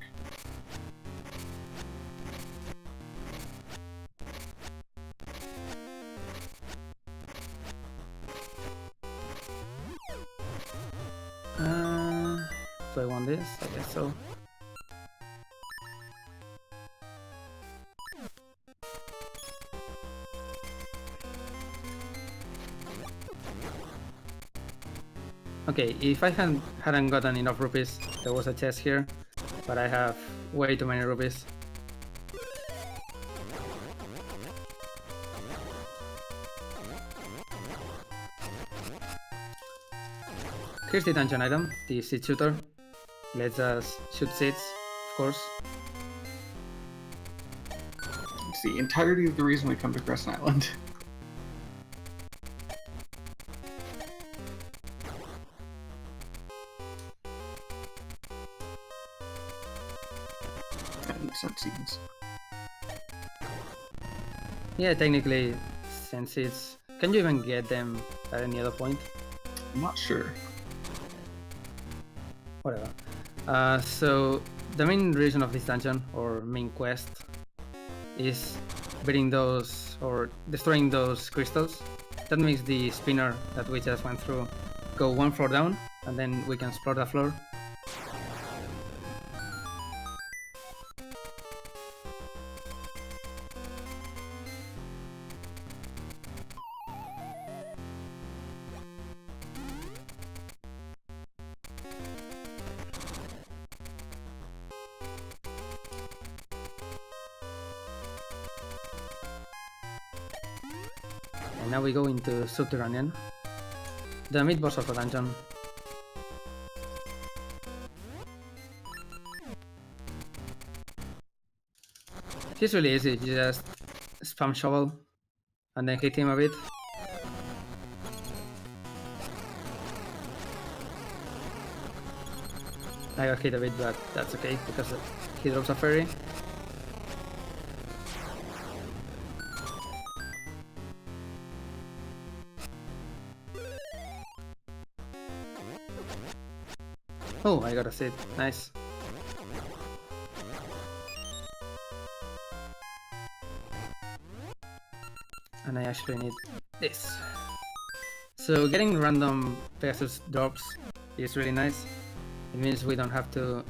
Do I want this? I guess so. Okay, if I hadn't gotten enough rupees, there was a chest here, but I have way too many rupees. Here's the dungeon item, the seed shooter. Let's just shoot seeds, of course. It's the entirety of the reason we come to Crescent Island. And scent seeds. Yeah, technically, scent seeds. Can you even get them at any other point? I'm not sure. Whatever. So the main reason of this dungeon, or main quest, is beating those, or destroying those crystals. That makes the spinner that we just went through go 1 floor down, and then we can explore the floor. And now we go into Subterranean, the mid-boss of the dungeon. He's really easy, you just spam shovel and then hit him a bit. I got hit a bit, but that's okay because he drops a fairy. Oh, I got a seed. Nice. And I actually need this. So getting random Pegasus drops is really nice. It means we don't have to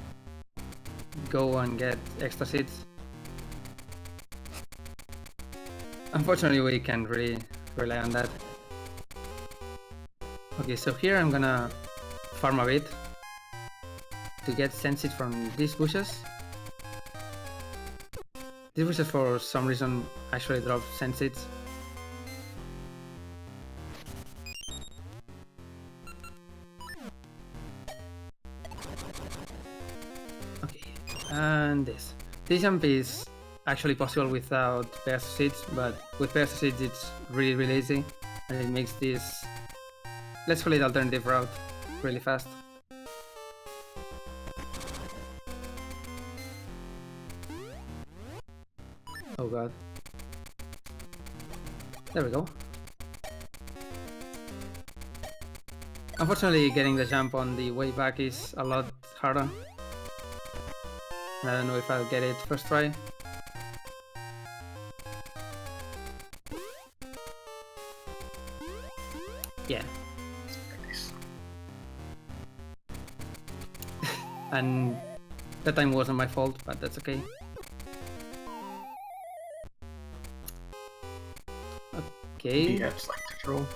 go and get extra seeds. Unfortunately, we can't really rely on that. Okay, so here I'm gonna farm a bit to get scent seeds from these bushes. These bushes for some reason actually drop scent seeds. Okay, and this. This jump is actually possible without Pegasus seeds, but with Pegasus seeds it's really easy, and it makes this, let's call it alternative route, really fast. Oh god. There we go. Unfortunately, getting the jump on the way back is a lot harder. I don't know if I'll get it first try. Yeah. Nice. And that time wasn't my fault, but that's okay. Okay. Yeah, just like control.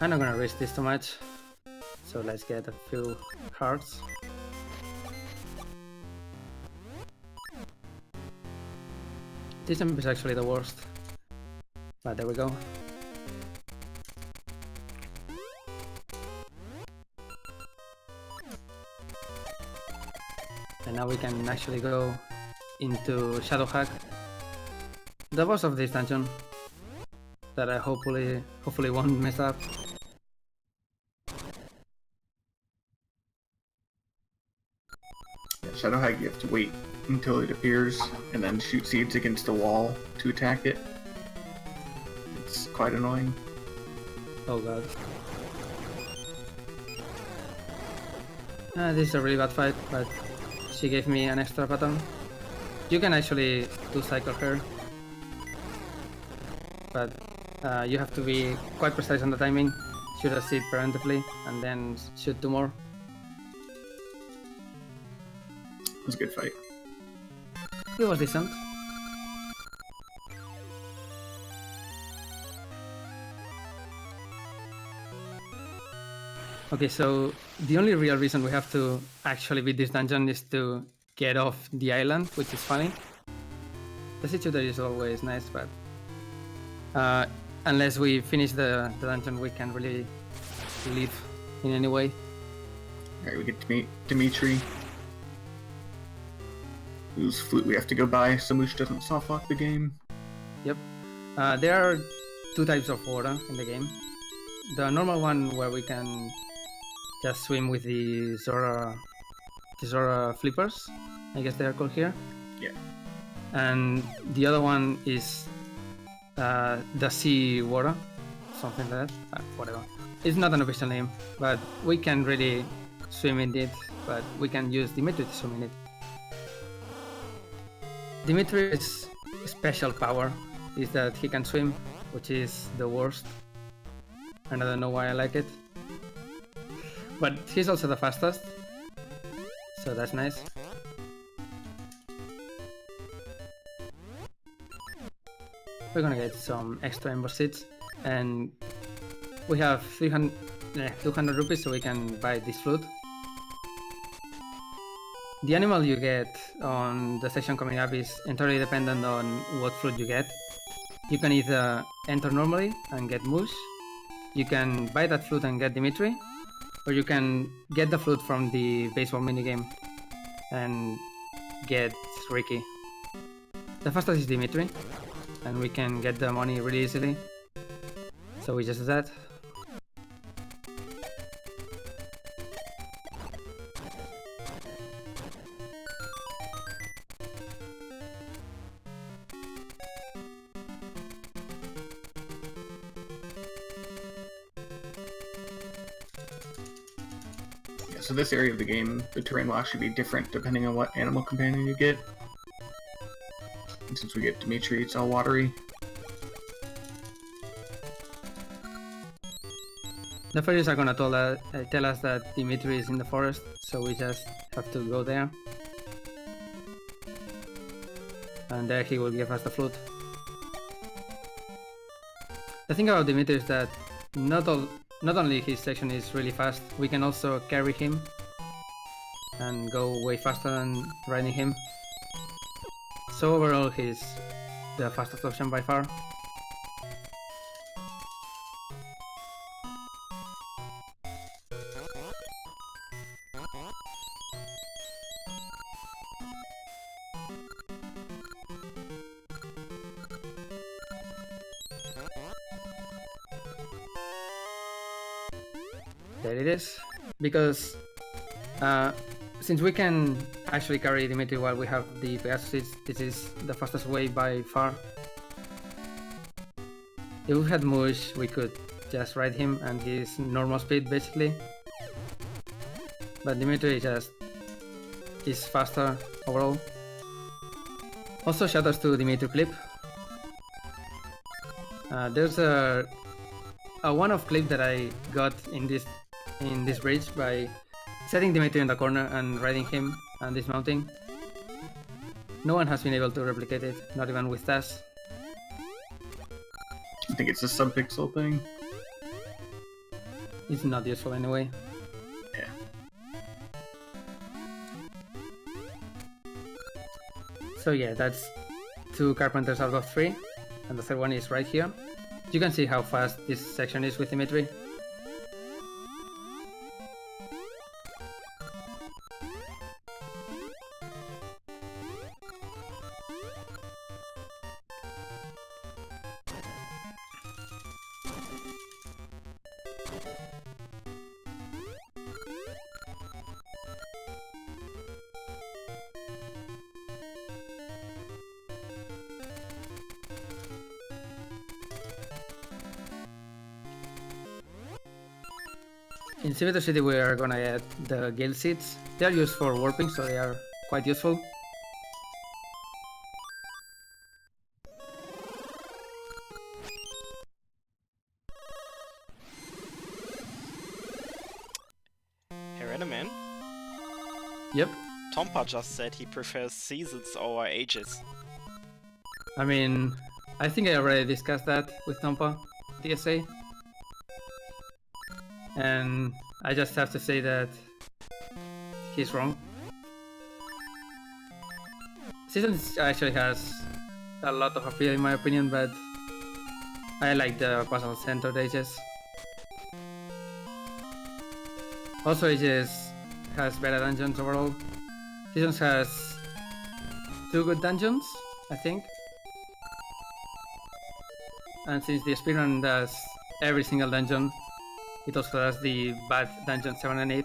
I'm not gonna risk this too much, so let's get a few hearts. This jump is actually the worst, but there we go. And now we can actually go into Shadow Hack, the boss of this dungeon, that I hopefully won't mess up. Yeah, Shadow Hag, you have to wait until it appears and then shoot seeds against the wall to attack it. It's quite annoying. Oh god. This is a really bad fight, but she gave me an extra button. You can actually two-cycle her, but you have to be quite precise on the timing. Shoot a seed preemptively, and then shoot 2 more. It was a good fight. It was decent. Okay, so the only real reason we have to actually beat this dungeon is to get off the island, which is funny. The situator is always nice, but unless we finish the dungeon, we can't really leave in any way. Alright, we get to meet Dimitri, whose flute we have to go buy so Moosh doesn't soft lock the game. Yep. There are 2 types of water in the game. The normal one where we can just swim with the Zora flippers, I guess they are called here. Yeah. And the other one is the sea water, something like that. Whatever. It's not an official name, but we can really swim in it, but we can use Dimitri to swim in it. Dimitri's special power is that he can swim, which is the worst. And I don't know why I like it. But he's also the fastest, so that's nice. We're gonna get some extra ember seeds, and we have 200 rupees, so we can buy this flute. The animal you get on the section coming up is entirely dependent on what flute you get. You can either enter normally and get Moosh, you can buy that flute and get Dimitri, or you can get the flute from the baseball minigame and get Ricky. The fastest is Dimitri, and we can get the money really easily, so we just do that. So this area of the game, the terrain will actually be different depending on what animal companion you get. And since we get Dimitri, it's all watery. The fairies are gonna tell us that Dimitri is in the forest, so we just have to go there. And there he will give us the flute. The thing about Dimitri is that not only his section is really fast, we can also carry him and go way faster than riding him. So overall he's the fastest option by far. There it is, because since we can actually carry Dimitri while we have the Pegasus, this is the fastest way by far. If we had Mush, we could just ride him and his normal speed basically. But Dimitri just is faster overall. Also shoutouts to Dimitri clip. There's a one-off clip that I got in this bridge by setting Dimitri in the corner and riding him and dismounting. No one has been able to replicate it, not even with Taz. I think it's a sub-pixel thing. It's not useful anyway. Yeah. So yeah, that's 2 carpenters out of 3, and the third one is right here. You can see how fast this section is with Dimitri. In Simulator City we are gonna get the Gale Seeds. They are used for warping, so they are quite useful. Herreteman? Yep. Tompa just said he prefers seasons over ages. I mean, I think I already discussed that with Tompa, DSA. And I just have to say that he's wrong. Seasons actually has a lot of appeal in my opinion, but I like the puzzle centered ages. Also, ages has better dungeons overall. Seasons has 2 good dungeons, I think. And since the speedrun does every single dungeon, it also does the bad dungeon 7 and 8.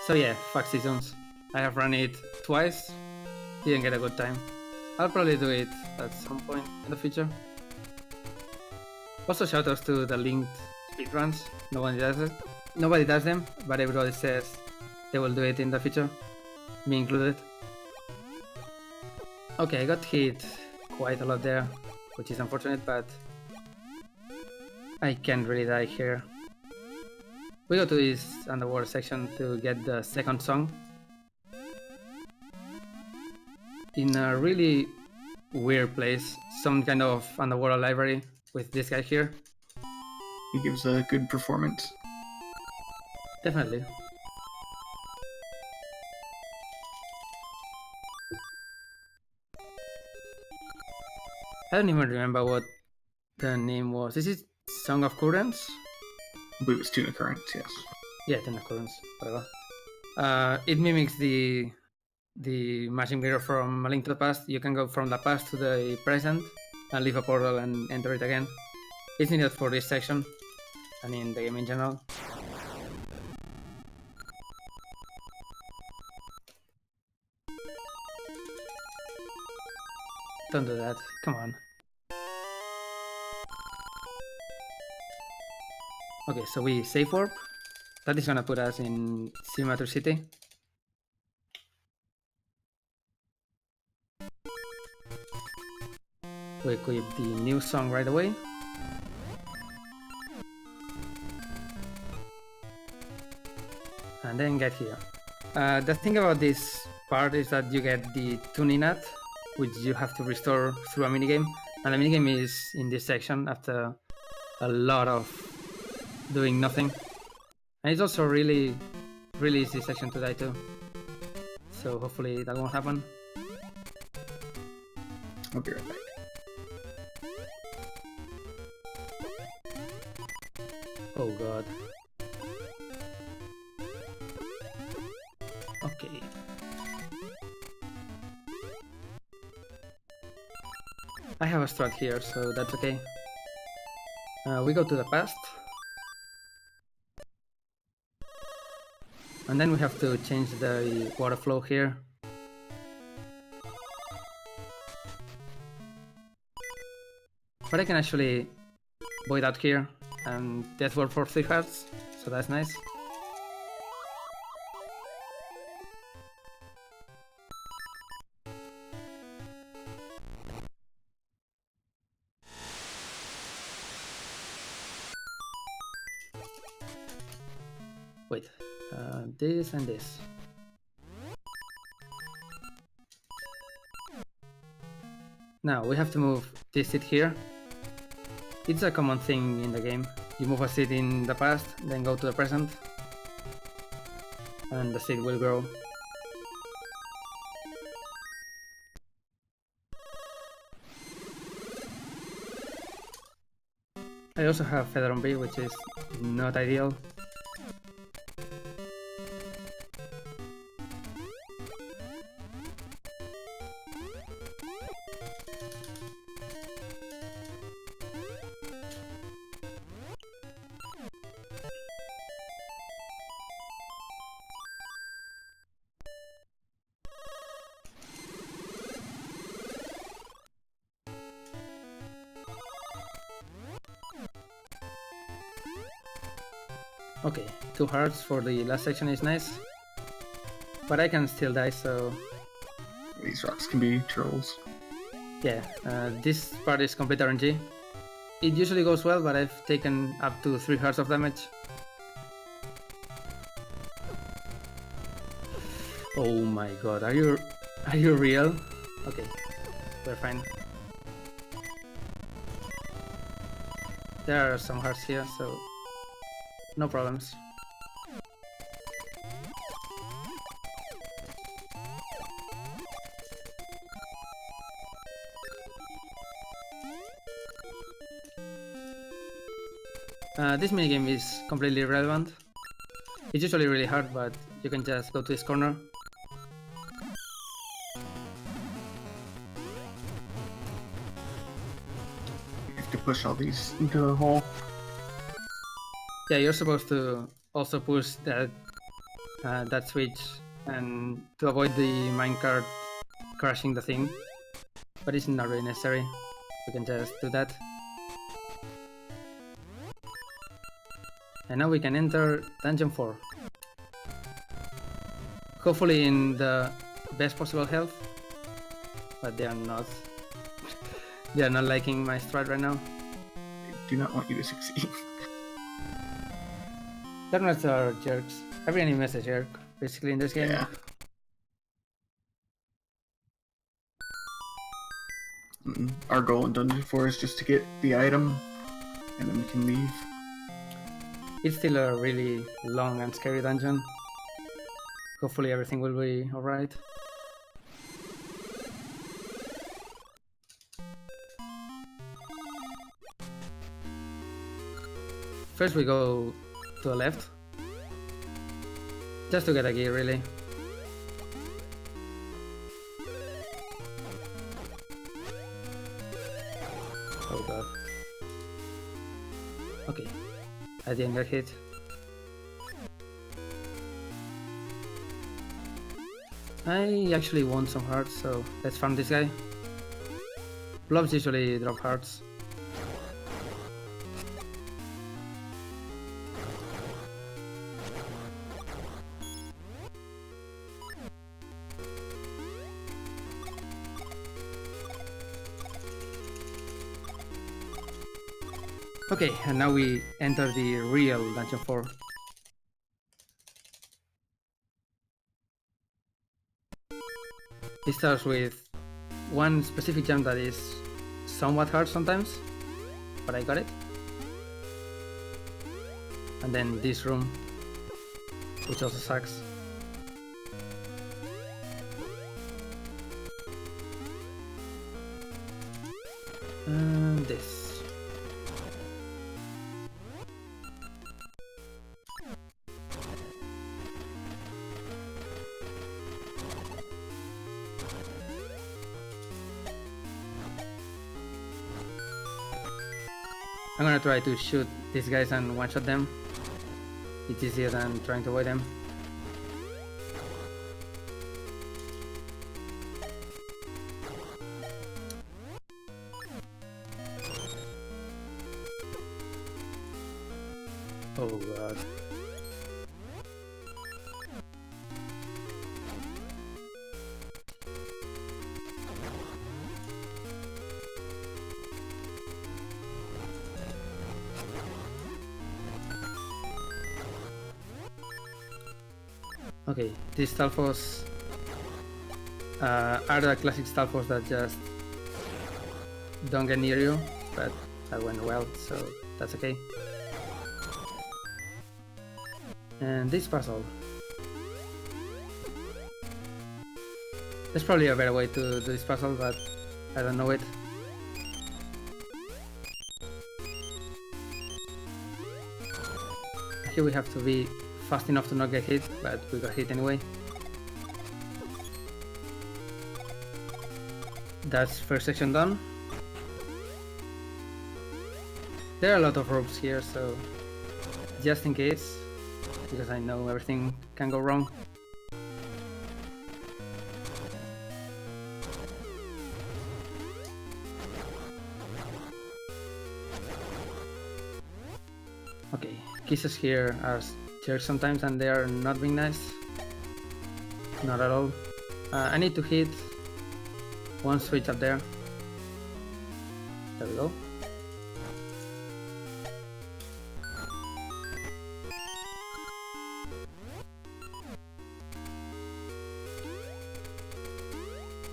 So yeah, fuck Seasons. I have run it twice, didn't get a good time. I'll probably do it at some point in the future. Also shoutouts to the linked speedruns. Nobody does them, but everybody says they will do it in the future, me included. Okay, I got hit quite a lot there, which is unfortunate, but I can't really die here. We go to this underwater section to get the second song. In a really weird place, some kind of underwater library with this guy here. He gives a good performance. Definitely. I don't even remember what the name was. Is it Song of Currents? I believe it's Tuna Currents, yes. Yeah, Tuna Currents, whatever. It mimics the Magic Mirror from A Link to the Past. You can go from the past to the present and leave a portal and enter it again. It's needed for this section and in the game in general. Don't do that, come on. Okay, so we safe warp, That is gonna put us in Simulator City. We equip the new song right away. And then get here. The thing about this part is that you get the tuning nut, which you have to restore through a minigame. And the minigame is in this section after a lot of doing nothing. And it's also really easy section to die to. So hopefully that won't happen. I'll be right back. Oh god. Okay. I have a strat here, so that's okay. We go to the past. And then we have to change the water flow here. But I can actually void out here and death ward for 3 hearts, so that's nice. Wait, this and this. Now we have to move this seed here. It's a common thing in the game. You move a seed in the past, then go to the present, and the seed will grow. I also have Feather on B, which is not ideal. Okay, 2 hearts for the last section is nice. But I can still die, so... These rocks can be trolls. Yeah, this part is complete RNG. It usually goes well, but I've taken up to 3 hearts of damage. Oh my god, are you real? Okay, we're fine. There are some hearts here, so no problems. This minigame is completely irrelevant. It's usually really hard, but you can just go to this corner. You have to push all these into the hole. Yeah, you're supposed to also push that that switch and to avoid the minecart crashing the thing, but it's not really necessary. We can just do that. And now we can enter Dungeon 4. Hopefully in the best possible health, but they are not. They are not liking my strat right now. I do not want you to succeed. Terminals are jerks. Every enemy is a jerk, basically, in this game. Yeah. Our goal in Dungeon 4 is just to get the item, and then we can leave. It's still a really long and scary dungeon. Hopefully everything will be alright. First we go to the left. Just to get a key, really. Oh god. Okay. I didn't get hit. I actually want some hearts, so let's farm this guy. Blobs usually drop hearts. Okay, and now we enter the real Dungeon 4. It starts with one specific jump that is somewhat hard sometimes, but I got it. And then this room, which also sucks. And this. I'm gonna try to shoot these guys and one-shot them. It's easier than trying to avoid them. Oh god. Okay, these Stalfos are the classic Stalfos that just don't get near you, but that went well, so that's okay. And this puzzle. There's probably a better way to do this puzzle, but I don't know it. Here we have to be fast enough to not get hit, but we got hit anyway. That's first section done. There are a lot of ropes here, so just in case, because I know everything can go wrong. Okay, kisses here are jerks sometimes and they are not being nice. Not at all. I need to hit one switch up there. There we go.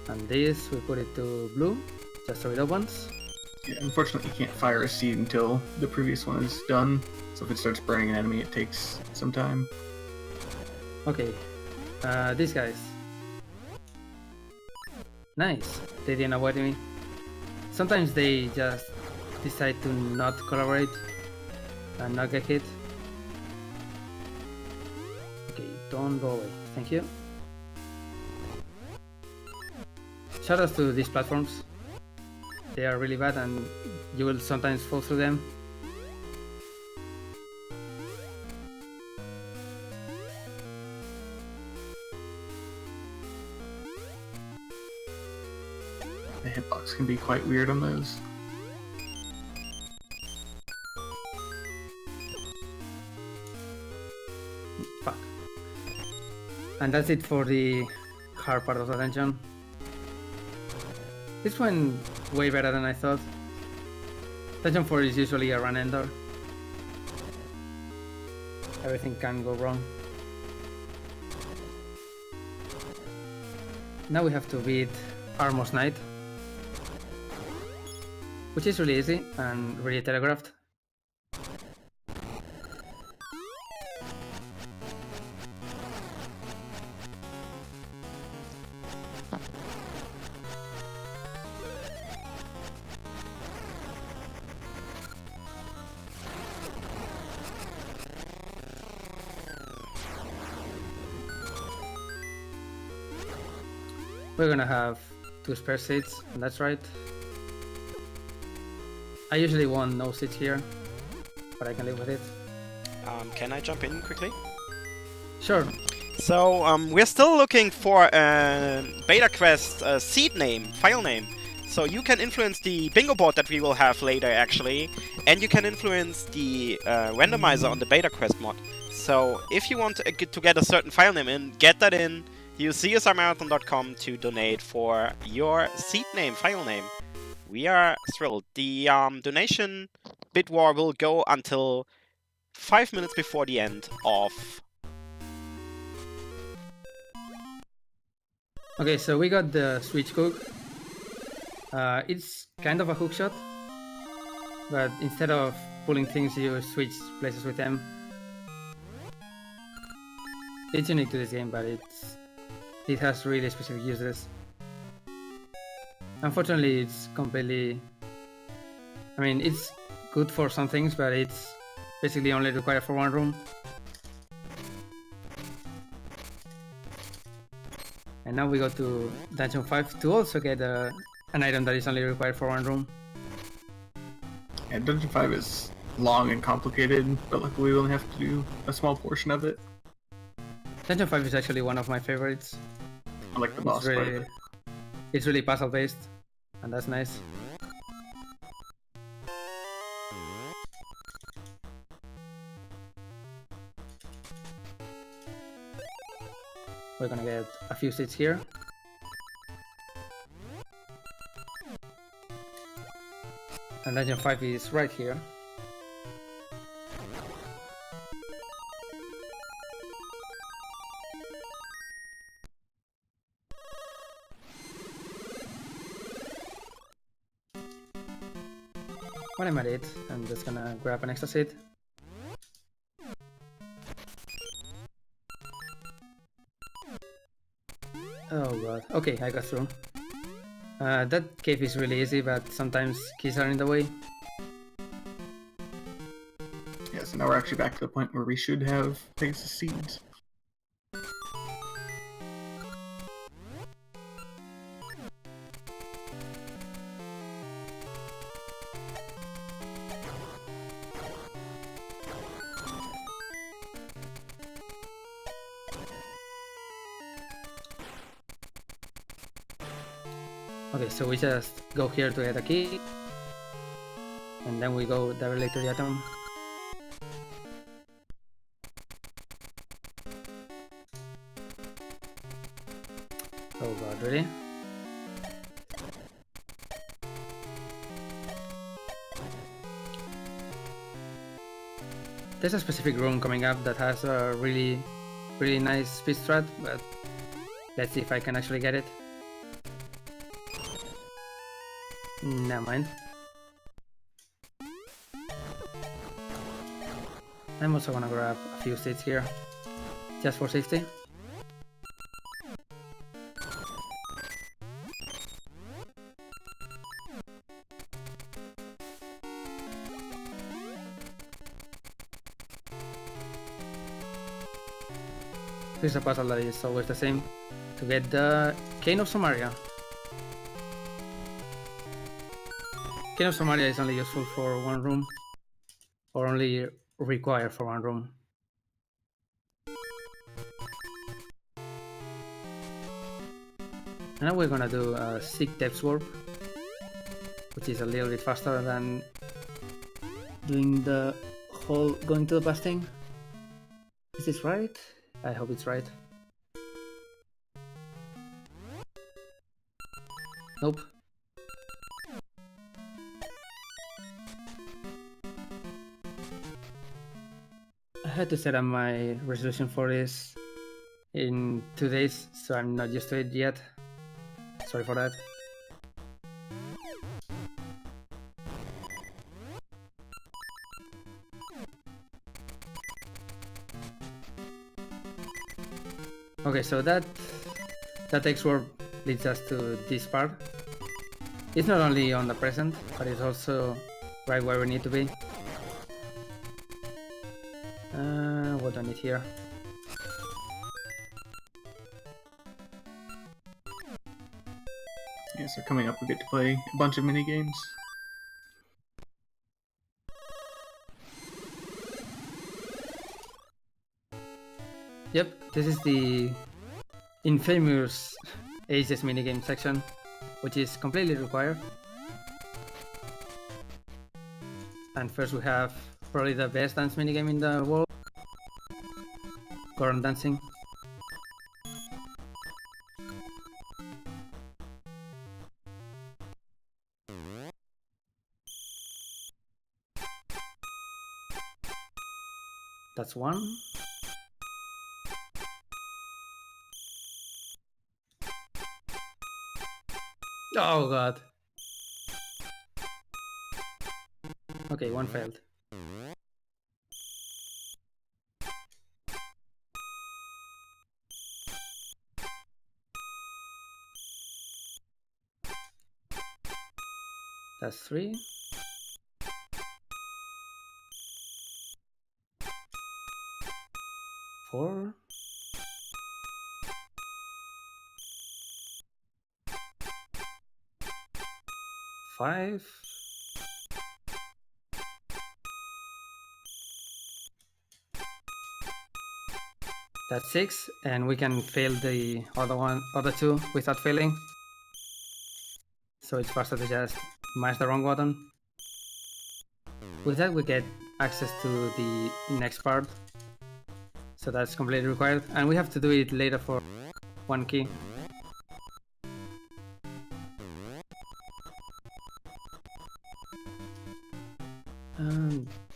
And this, we put it to blue, just so it opens. Yeah, unfortunately, you can't fire a seed until the previous one is done. So if it starts burning an enemy, it takes some time. Okay, these guys. Nice, they didn't avoid me. Sometimes they just decide to not collaborate and not get hit. Okay, don't go away, thank you. Shoutouts to these platforms. They are really bad and you will sometimes fall through them. The hitbox can be quite weird on those. Fuck. And that's it for the hard part of the dungeon. This went way better than I thought. Dungeon 4 is usually a run ender. Everything can go wrong. Now we have to beat Armor's Knight, which is really easy and really telegraphed. We're gonna have 2 spare seats, and that's right. I usually want no seats here, but I can live with it. Can I jump in quickly? Sure. So, we're still looking for a beta quest seed name, file name. So you can influence the bingo board that we will have later, actually, and you can influence the randomizer on the beta quest mod. So if you want to get a certain file name in, get that in. Use ZSRmarathon.com to donate for your seed name, file name. We are thrilled. The donation Bid War will go until 5 minutes before the end of... Okay, so we got the switch hook. It's kind of a hook shot, but instead of pulling things, you switch places with them. It's unique to this game, but it has really specific uses. Unfortunately, it's completely... I mean, it's good for some things, but it's basically only required for one room. And now we go to Dungeon 5 to also get an item that is only required for one room. Yeah, Dungeon 5 is long and complicated, but luckily we only have to do a small portion of it. Dungeon 5 is actually one of my favorites. I like the boss part of it. It's really puzzle based, and that's nice. We're gonna get a few seats here. And Dungeon 5 is right here. When I'm at it, I'm just gonna grab an extra seat. Oh god. Okay, I got through. That cave is really easy, but sometimes keys are in the way. Yeah, so now we're actually back to the point where we should have Pegasus seeds. Okay, so we just go here to get a key, and then we go directly to the atom. Oh god, really? There's a specific room coming up that has a really nice speed strat, but let's see if I can actually get it. Never mind. I'm also gonna grab a few seats here, just for safety. Here's a puzzle that is always the same, to get the Cane of Samaria. Cane of Samaria is only useful for one room, or only required for one room. And now we're gonna do a Seek Depth Warp, which is a little bit faster than doing the whole going to the past thing. Is this right? I hope it's right. Nope. I had to set up my resolution for this in 2 days, so I'm not used to it yet. Sorry for that. Okay, so that X-Warp leads us to this part. It's not only on the present, but it's also right where we need to be. What do I need here? Yeah, so coming up we get to play a bunch of mini games. Yep, this is the infamous Aces minigame section, which is completely required. And first we have probably the best dance minigame in the world, Gordon dancing. That's one. Oh god. Okay, one failed. That's three. Four. Five. That's six, and we can fail the other two without failing. So it's faster to just mash the wrong button. With that, we get access to the next part. So that's completely required, and we have to do it later for one key.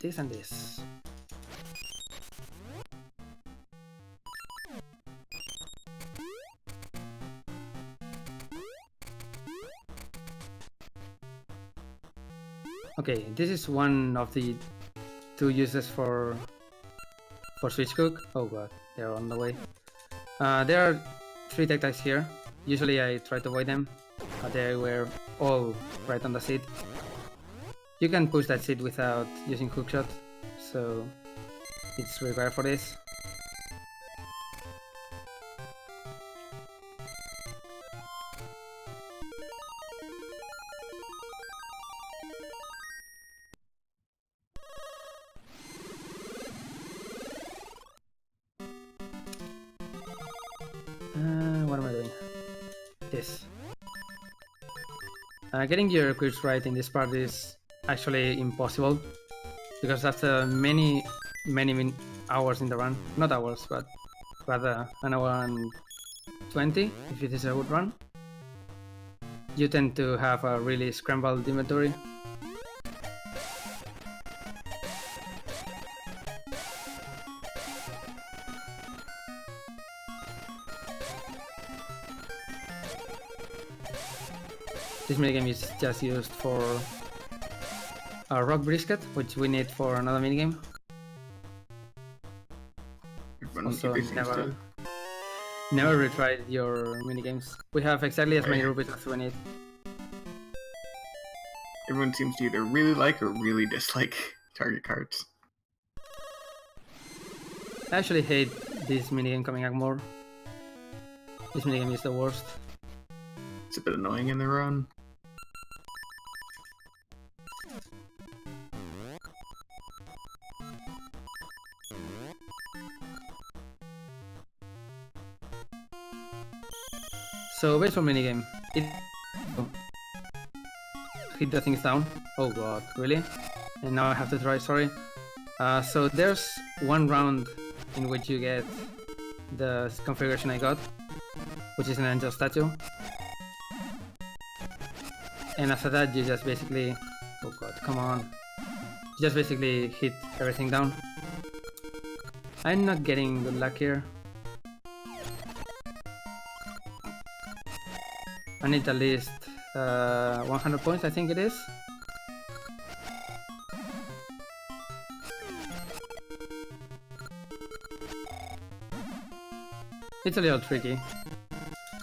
This and this. Okay, this is one of the two uses for switch cook. Oh god, they're on the way. There are three tech tags here. Usually I try to avoid them, but they were all right on the seat. You can push that seat without using hookshot, so it's required for this. What am I doing? This. Getting your quips right in this part is actually impossible, because after many hours in the run, not hours, but rather an hour and 20 if it is a good run, you tend to have a really scrambled inventory. This minigame is just used for a rock brisket, which we need for another minigame. Also, never retry your minigames. We have exactly as many rupees as we need. Everyone seems to either really like or really dislike target cards. I actually hate this minigame coming out more. This minigame is the worst. It's a bit annoying in the run. So baseball minigame, hit the things down. Oh god, really? And now I have to try, sorry. So there's one round in which you get the configuration I got, which is an angel statue. And after that you just basically, oh god, come on. You just basically hit everything down. I'm not getting good luck here. I need at least 100 points, I think it is. It's a little tricky.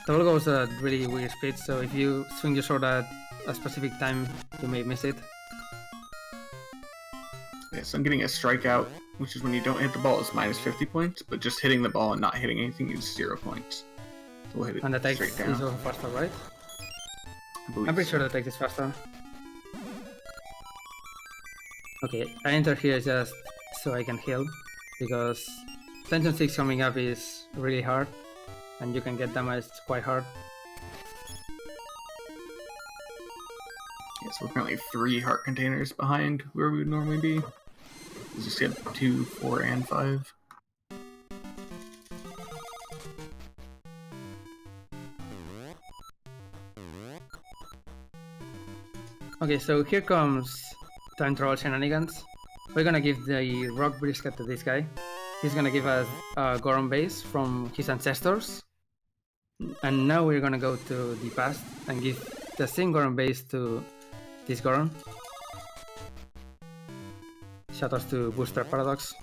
The ball goes at really weird speed, so if you swing your sword at a specific time, you may miss it. Yeah, so I'm getting a strikeout, which is when you don't hit the ball, is minus 50 points, but just hitting the ball and not hitting anything is 0 points. So we'll hit it and the text straight down. is also faster, right? I'm I'm pretty sure the text is faster. Okay, I enter here just so I can heal, because Tension 6 coming up is really hard, and you can get damaged quite hard. Yeah, so we're currently 3 heart containers behind where we would normally be. We just get 2, 4, and 5. Okay, so here comes time trial shenanigans. We're gonna give the rock brisket to this guy. he's gonna give us a Goron base from his ancestors. And now we're gonna go to the past and give the same Goron base to this Goron. Shoutouts to Booster Paradox.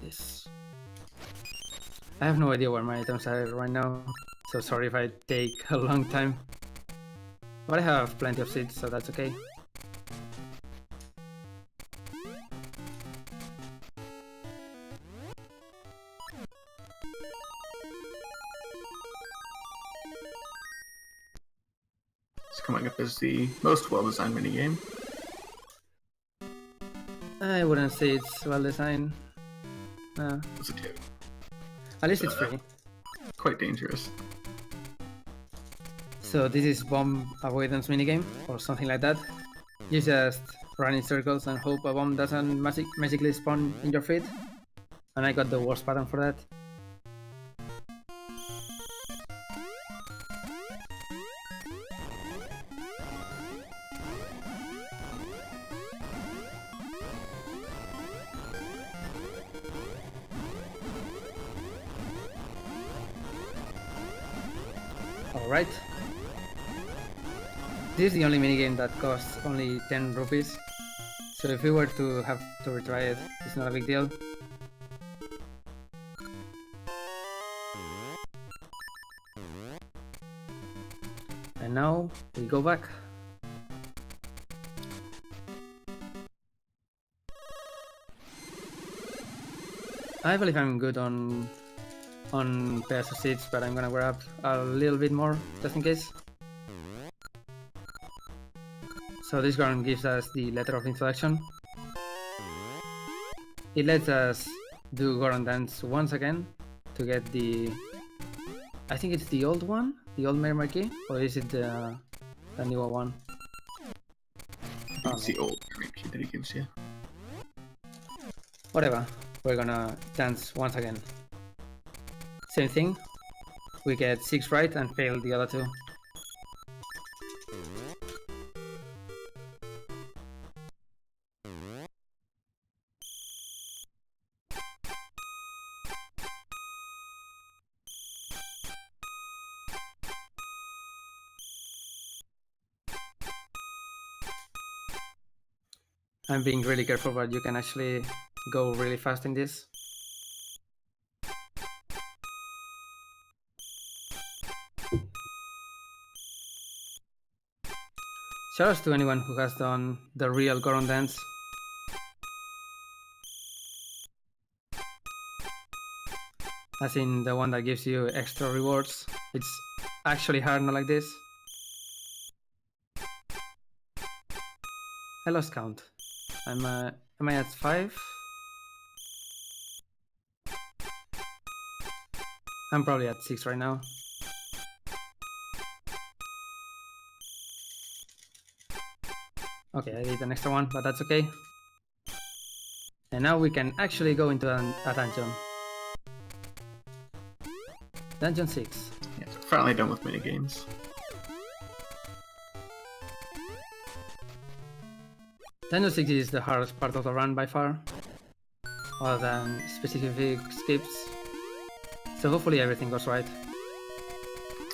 Yes. I have no idea where my items are right now, so sorry if I take a long time. But I have plenty of seeds, so that's okay. It's coming up as the most well-designed minigame. I wouldn't say it's well designed. It's a 2. At least it's free. Quite dangerous. So this is bomb avoidance minigame or something like that. You just run in circles and hope a bomb doesn't magically spawn in your feet. And I got the worst pattern for that. Alright. This is the only minigame that costs only 10 rupees. So if we were to have to retry it, it's not a big deal. And now we go back. I believe I'm good on pairs of seeds, but I'm gonna grab a little bit more just in case. So this Goron gives us the letter of introduction. It lets us do Goron dance once again to get the... I think it's the old one? The old Mary Marquis? Or is it the newer one? It's the old key that he gives you. Whatever, we're gonna dance once again. Same thing, we get 6 right and fail the other 2. I'm being really careful, but you can actually go really fast in this. Shoutouts to anyone who has done the real Goron dance. As in the one that gives you extra rewards. It's actually hard, not like this. I lost count. Am I at 5? I'm probably at 6 right now. Okay, I did an extra one, but that's okay. And now we can actually go into a dungeon. Dungeon 6. Yeah, so finally done with minigames. Dungeon 6 is the hardest part of the run by far, other than specific skips. So hopefully everything goes right.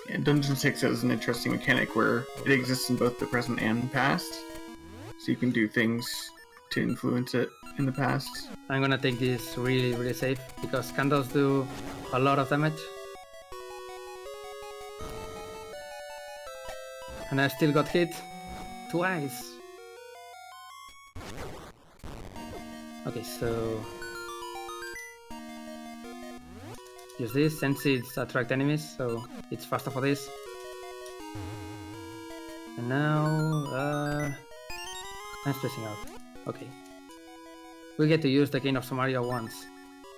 Yeah, Dungeon 6 has an interesting mechanic where it exists in both the present and past. So you can do things to influence it in the past. I'm gonna take this really safe, because candles do a lot of damage. And I still got hit twice. Okay, so use this, send seeds attract enemies, so it's faster for this. And now I'm spacing out. Okay. We get to use the Cane of Samaria once.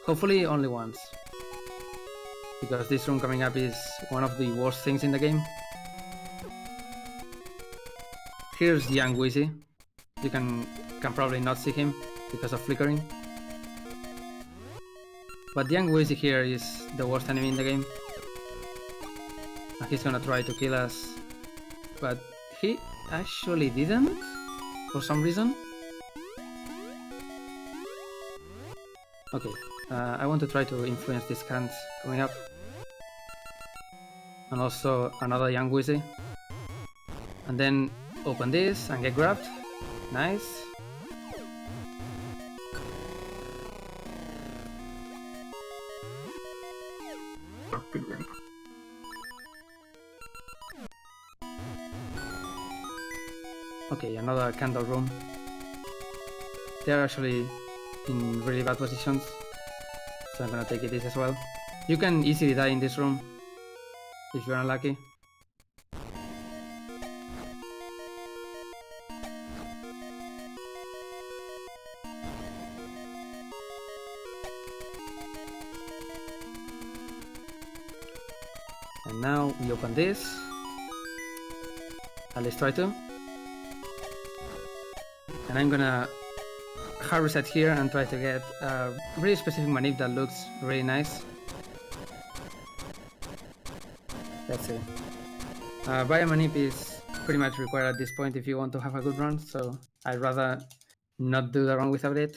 Hopefully only once. Because this room coming up is one of the worst things in the game. Here's young Wheezy. You can probably not see him because of flickering. But young Wheezy here is the worst enemy in the game. And he's gonna try to kill us. But he actually didn't, for some reason. Okay, I want to try to influence these cans coming up. And also another young Wheezy. And then open this and get grabbed. Nice. Oh, good room. Okay, another candle room. They're actually in really bad positions, so I'm gonna take it easy as well. You can easily die in this room if you're unlucky. And now we open this. At least try to. And I'm gonna hard reset here and try to get a really specific manip that looks really nice. That's it. Bio manip is pretty much required at this point if you want to have a good run, so I'd rather not do the run without it.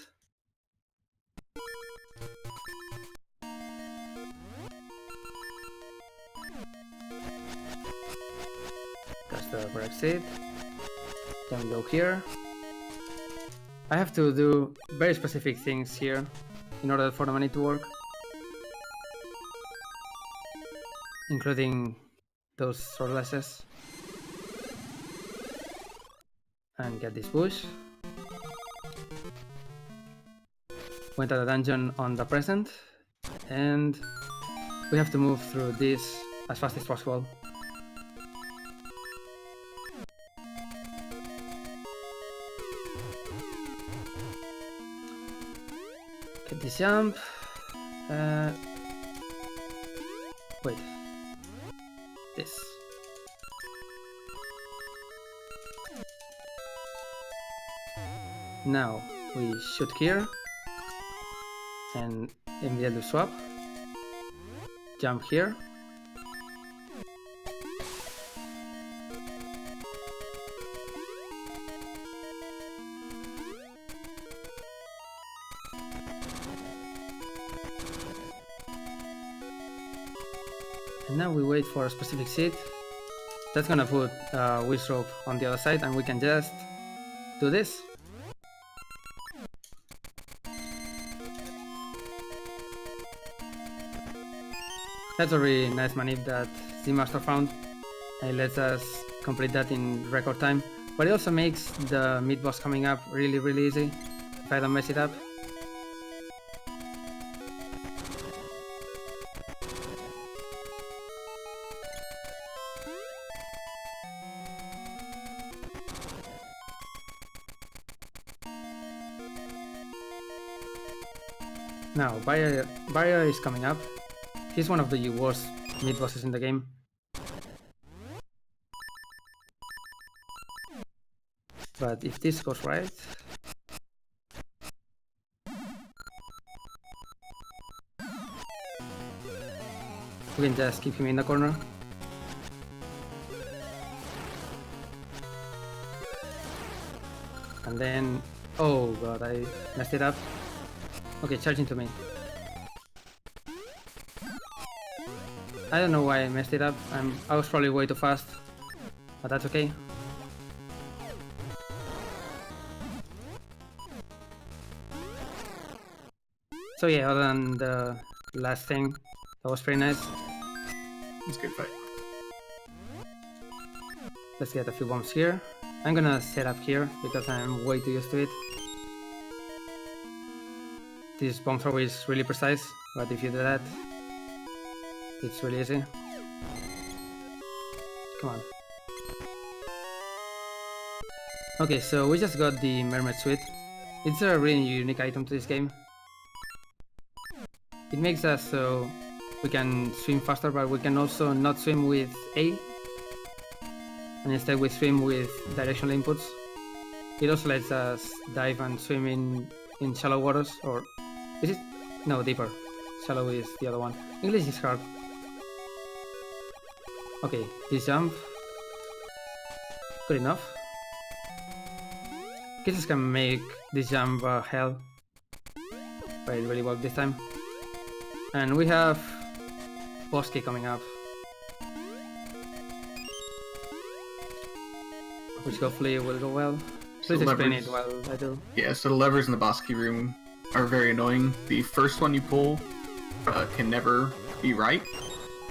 That's the correct seed. Then we go here. I have to do very specific things here in order for the money to work, including those swordlasses. And get this bush. Went at the dungeon on the present, and we have to move through this as fast as possible. Get this jump. Wait. This. Now we shoot here and immediately swap. Jump here. And now we wait for a specific seed. That's gonna put Wish Rope on the other side, and we can just do this. That's a really nice manip that Z-Master found. It lets us complete that in record time, but it also makes the mid-boss coming up really easy if I don't mess it up. Now, Barrier is coming up. He's one of the worst mid-bosses in the game. But if this goes right... we can just keep him in the corner. And then... oh god, I messed it up. Okay, charge into me. I don't know why I messed it up. I was probably way too fast, but that's okay. So yeah, other than the last thing, that was pretty nice. It's a good fight. Let's get a few bombs here. I'm gonna set up here because I'm way too used to it. This bomb throw is really precise, but if you do that, it's really easy. Come on. Okay, so we just got the Mermaid Suite. It's a really unique item to this game. It makes us so we can swim faster, but we can also not swim with A, and instead we swim with directional inputs. It also lets us dive and swim in shallow waters, or is it? No, deeper. Shallow is the other one. English is hard. Okay, this jump. Good enough. Kisses can make this jump hell, but it really worked this time. And we have Bosque coming up, which hopefully will go well. Please explain it while I do. Yeah, so the levers in the Bosque room are very annoying. The first one you pull can never be right,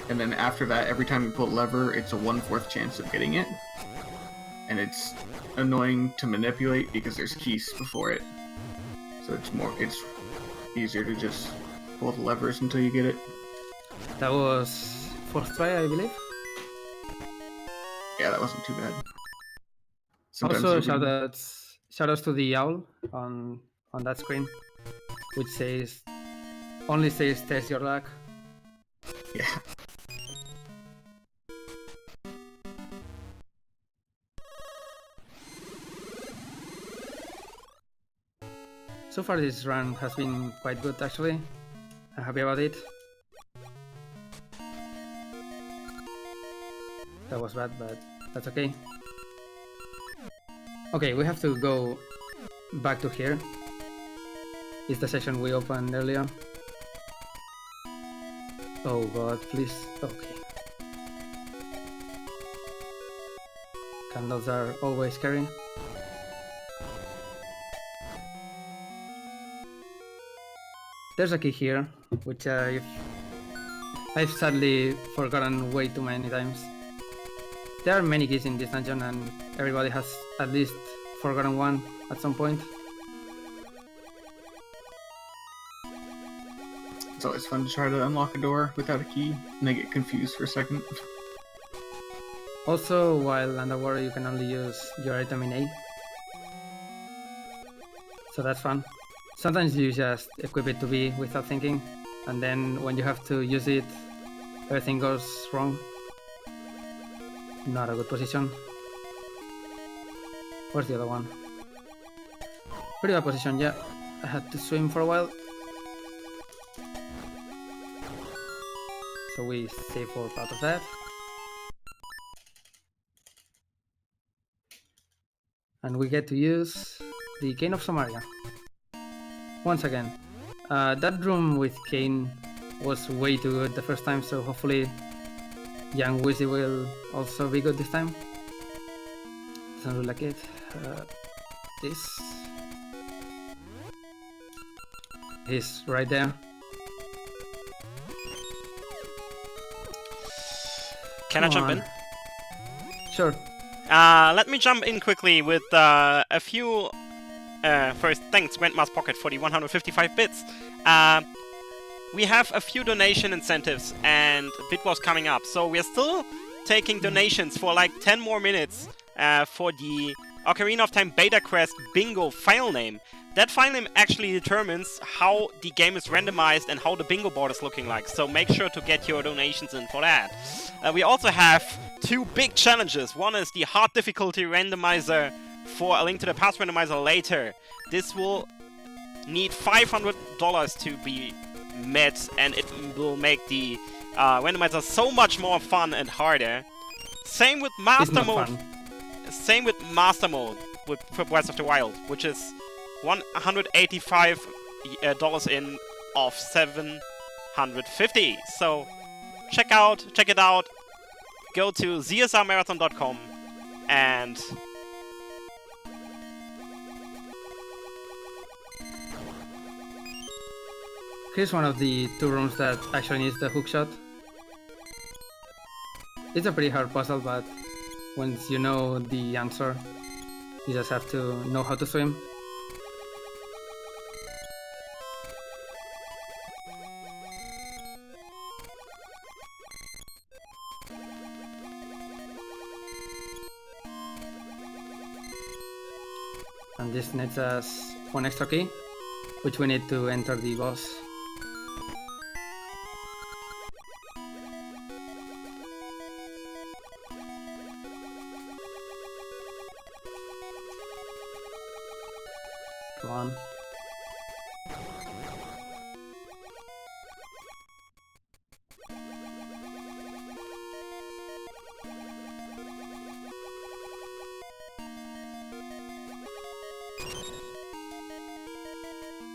and then after that, every time you pull a lever, it's a 1/4 chance of getting it. And it's annoying to manipulate because there's keys before it. So it's easier to just pull the levers until you get it. That was 4th try, I believe. Yeah, that wasn't too bad. Sometimes Also, you can- shoutouts to the owl on that screen, which only says test your luck. Yeah. So far this run has been quite good actually. I'm happy about it. That was bad, but that's okay. Okay, we have to go back to here. It's the section we opened earlier. Oh god, please. Okay. Candles are always scary. There's a key here, which I've sadly forgotten way too many times. There are many keys in this dungeon and everybody has at least forgotten one at some point. It's always fun to try to unlock a door without a key, and I get confused for a second. Also, while underwater you can only use your item in A. So that's fun. Sometimes you just equip it to B without thinking, and then when you have to use it, everything goes wrong. Not a good position. Where's the other one? Pretty bad position, yeah. I had to swim for a while. So we save for part of that. And we get to use the Cane of Samaria. Once again. That room with Cane was way too good the first time, so hopefully Young Wizzy will also be good this time. Doesn't look like it. This. He's right there. Can I jump in? Sure. Let me jump in quickly with a few... first, thanks Grandma's Pocket for the 155 bits. We have a few donation incentives and bit was coming up, so we're still taking donations for like 10 more minutes for the Ocarina of Time Beta Quest Bingo file name. That file name actually determines how the game is randomized and how the bingo board is looking like, so make sure to get your donations in for that. We also have two big challenges. One is the hard difficulty randomizer for A Link to the Past randomizer later. This will need $500 to be met, and it will make the randomizer so much more fun and harder. Same with Master Mode. Same with Master Mode for Breath of the Wild, which is $185 in of 750. So check it out. Go to ZSRmarathon.com and here's one of the two rooms that actually needs the hookshot. It's a pretty hard puzzle, but once you know the answer, you just have to know how to swim. And this nets us one extra key, which we need to enter the boss. Come on.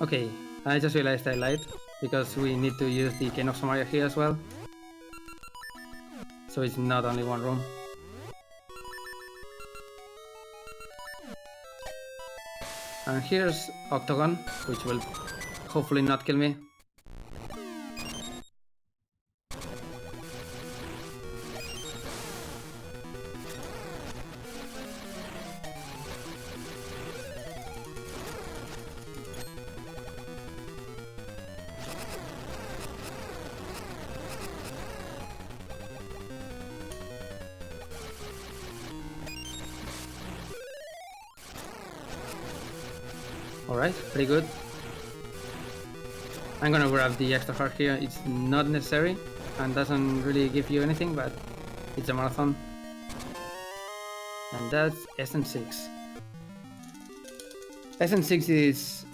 Okay, I just realized I lied because we need to use the Cane of Samaria here as well. So it's not only one room. And here's Octagon, which will hopefully not kill me. Alright, pretty good. I'm gonna grab the extra heart here. It's not necessary and doesn't really give you anything, but it's a marathon. And that's SN6. SN6 is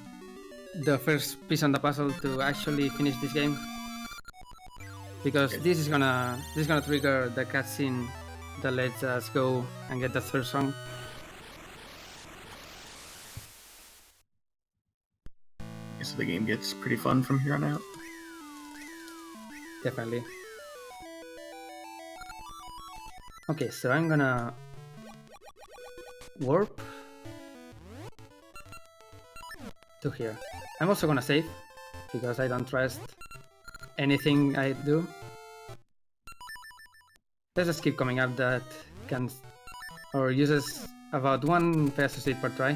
the first piece on the puzzle to actually finish this game. Because this is gonna trigger the cutscene that lets us go and get the third song. So the game gets pretty fun from here on out. Definitely. Okay, so I'm gonna warp to here. I'm also gonna save because I don't trust anything I do. There's a skip coming up that can or uses about 1 Pegasus seed per try.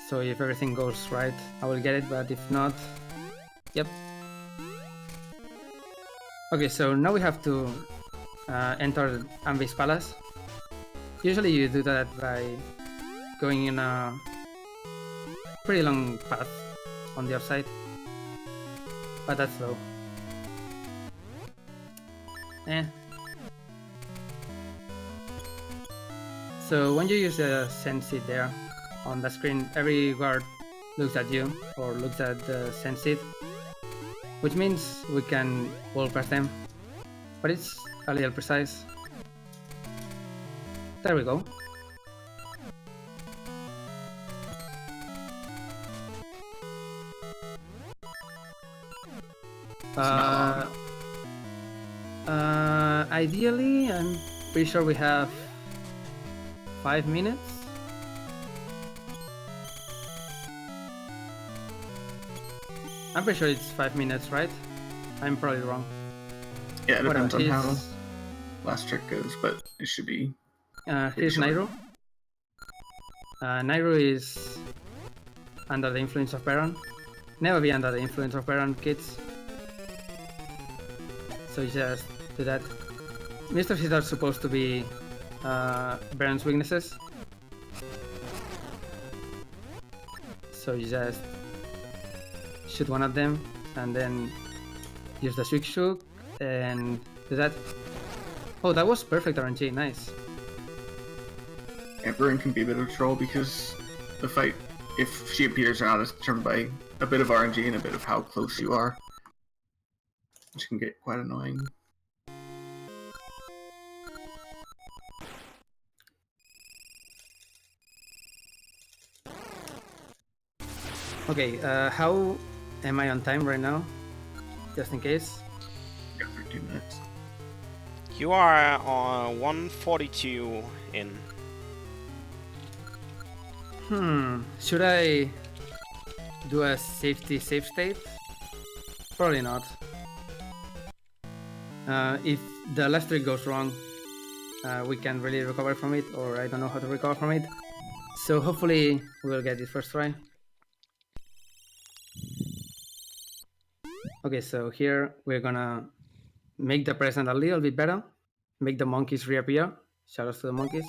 So if everything goes right, I will get it, but if not, yep. Okay, so now we have to enter Anvi's Palace. Usually you do that by going in a pretty long path on the outside, but that's slow. So when you use the Sense Seed there, on the screen, every guard looks at you or looks at the Sense Seed, which means we can wall press them, but it's a little precise. There we go. Ideally, I'm pretty sure we have 5 minutes. I'm pretty sure it's 5 minutes, right? I'm probably wrong. Yeah, it depends on how last trick goes, but it should be. Here's Nairo. Nairo is under the influence of Baron. Never be under the influence of Baron, kids. So just do that. Mr. Seeds are supposed to be Baron's weaknesses. So you just shoot one of them and then use the Swick Shook and do that. Oh, that was perfect RNG, nice. Yeah, Baron can be a bit of a troll because the fight, if she appears or not, is determined by a bit of RNG and a bit of how close you are, which can get quite annoying. Okay, how am I on time right now? Just in case. Got 13 minutes. You are on 142 in. Should I do a safety save state? Probably not. If the last trick goes wrong, we can really recover from it, or I don't know how to recover from it. So hopefully we'll get it first try. Okay, so here we're gonna make the present a little bit better. Make the monkeys reappear. Shoutouts to the monkeys.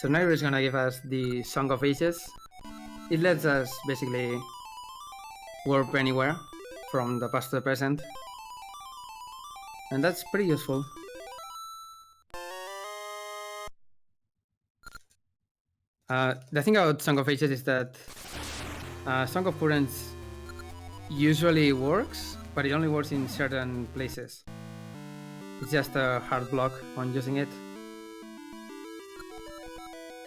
So Nairo is gonna give us the Song of Ages. It lets us basically warp anywhere from the past to the present, and that's pretty useful. The thing about Song of Ages is that Song of Currents usually works, but it only works in certain places. It's just a hard block on using it.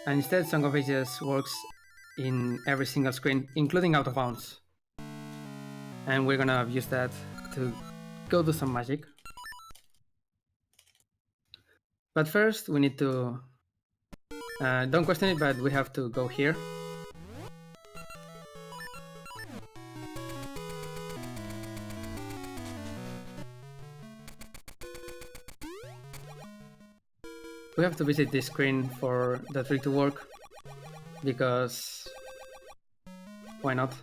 And instead, Song of Ages works in every single screen, including out of bounds. And we're gonna use that to go do some magic. But first, we need to... don't question it, but we have to go here. We have to visit this screen for the trick to work, because why not?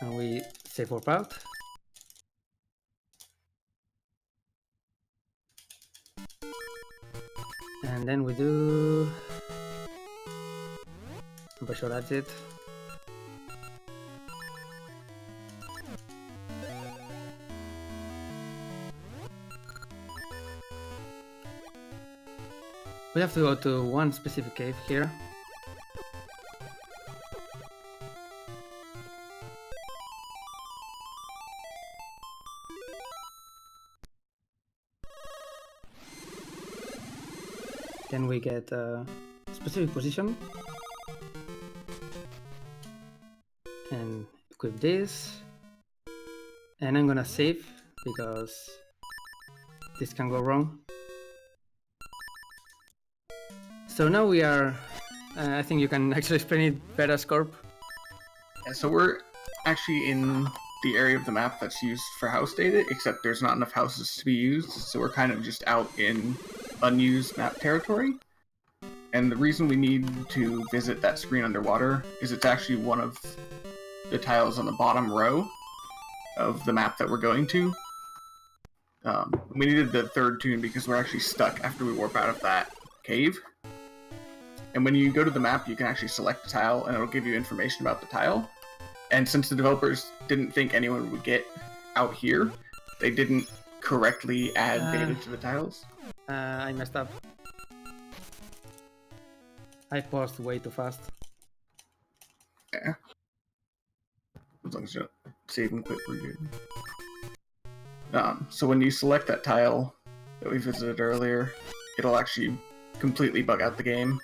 And we save warp out. And then we do... I'm pretty sure that's it. We have to go to one specific cave here. Then we get a specific position. And equip this. And I'm gonna save because this can go wrong. So now we are, I think you can actually explain it better, Scorp. Yeah, so we're actually in the area of the map that's used for house data, except there's not enough houses to be used, so we're kind of just out in unused map territory. And the reason we need to visit that screen underwater is it's actually one of the tiles on the bottom row of the map that we're going to. We needed the third tune because we're actually stuck after we warp out of that cave. And when you go to the map, you can actually select a tile, and it'll give you information about the tile. And since the developers didn't think anyone would get out here, they didn't correctly add data to the tiles. I messed up. I paused way too fast. Yeah. As long as you don't save and quit, we're good. So when you select that tile that we visited earlier, it'll actually completely bug out the game.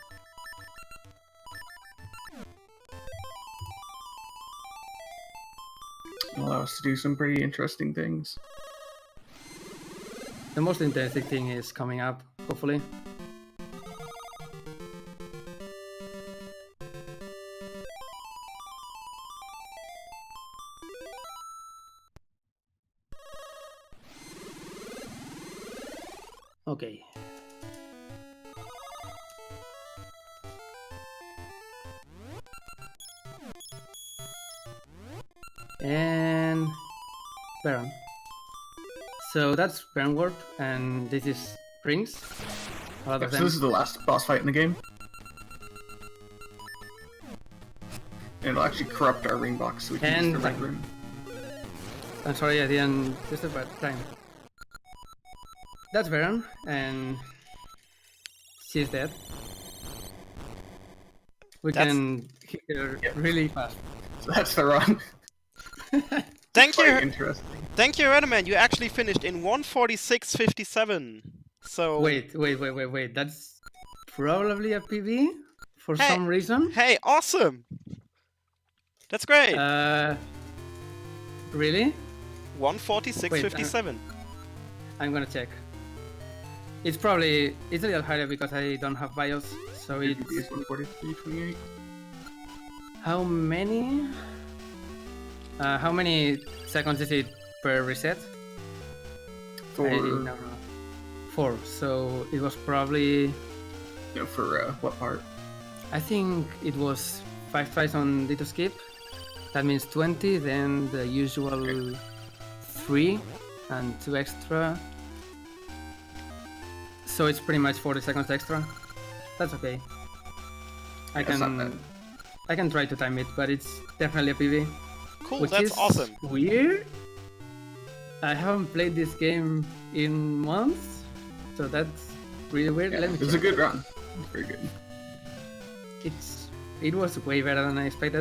Allow us to do some pretty interesting things. The most interesting thing is coming up, hopefully. Okay. And Baron. So that's Baron Warp, and this is rings. A lot of So them. this is the last boss fight in the game. And it'll actually corrupt our ring box so we can use the red ring. I'm sorry I didn't use it, but time. That's Baron, and she's dead. We can hit her really fast. So that's the run. Thank you. Quite interesting. Thank you, Herreteman. You actually finished in 1:46:57. So Wait. That's probably a PB for some reason. Hey, awesome. That's great. Really? 1:46:57. I'm gonna check. It's probably a little higher because I don't have BIOS, so it's 143.28. how many seconds is it per reset? 4. 4. So it was probably. No, for what part? I think it was 5 tries on D to skip. That means 20. Then the usual 3 and 2 extra. So it's pretty much 40 seconds extra. That's okay. I can try to time it, but it's definitely a PB. Cool, Which that's is awesome. Weird. I haven't played this game in months, so that's really weird. Yeah, Let me it was check. a good run. Very good. It's it was way better than I expected.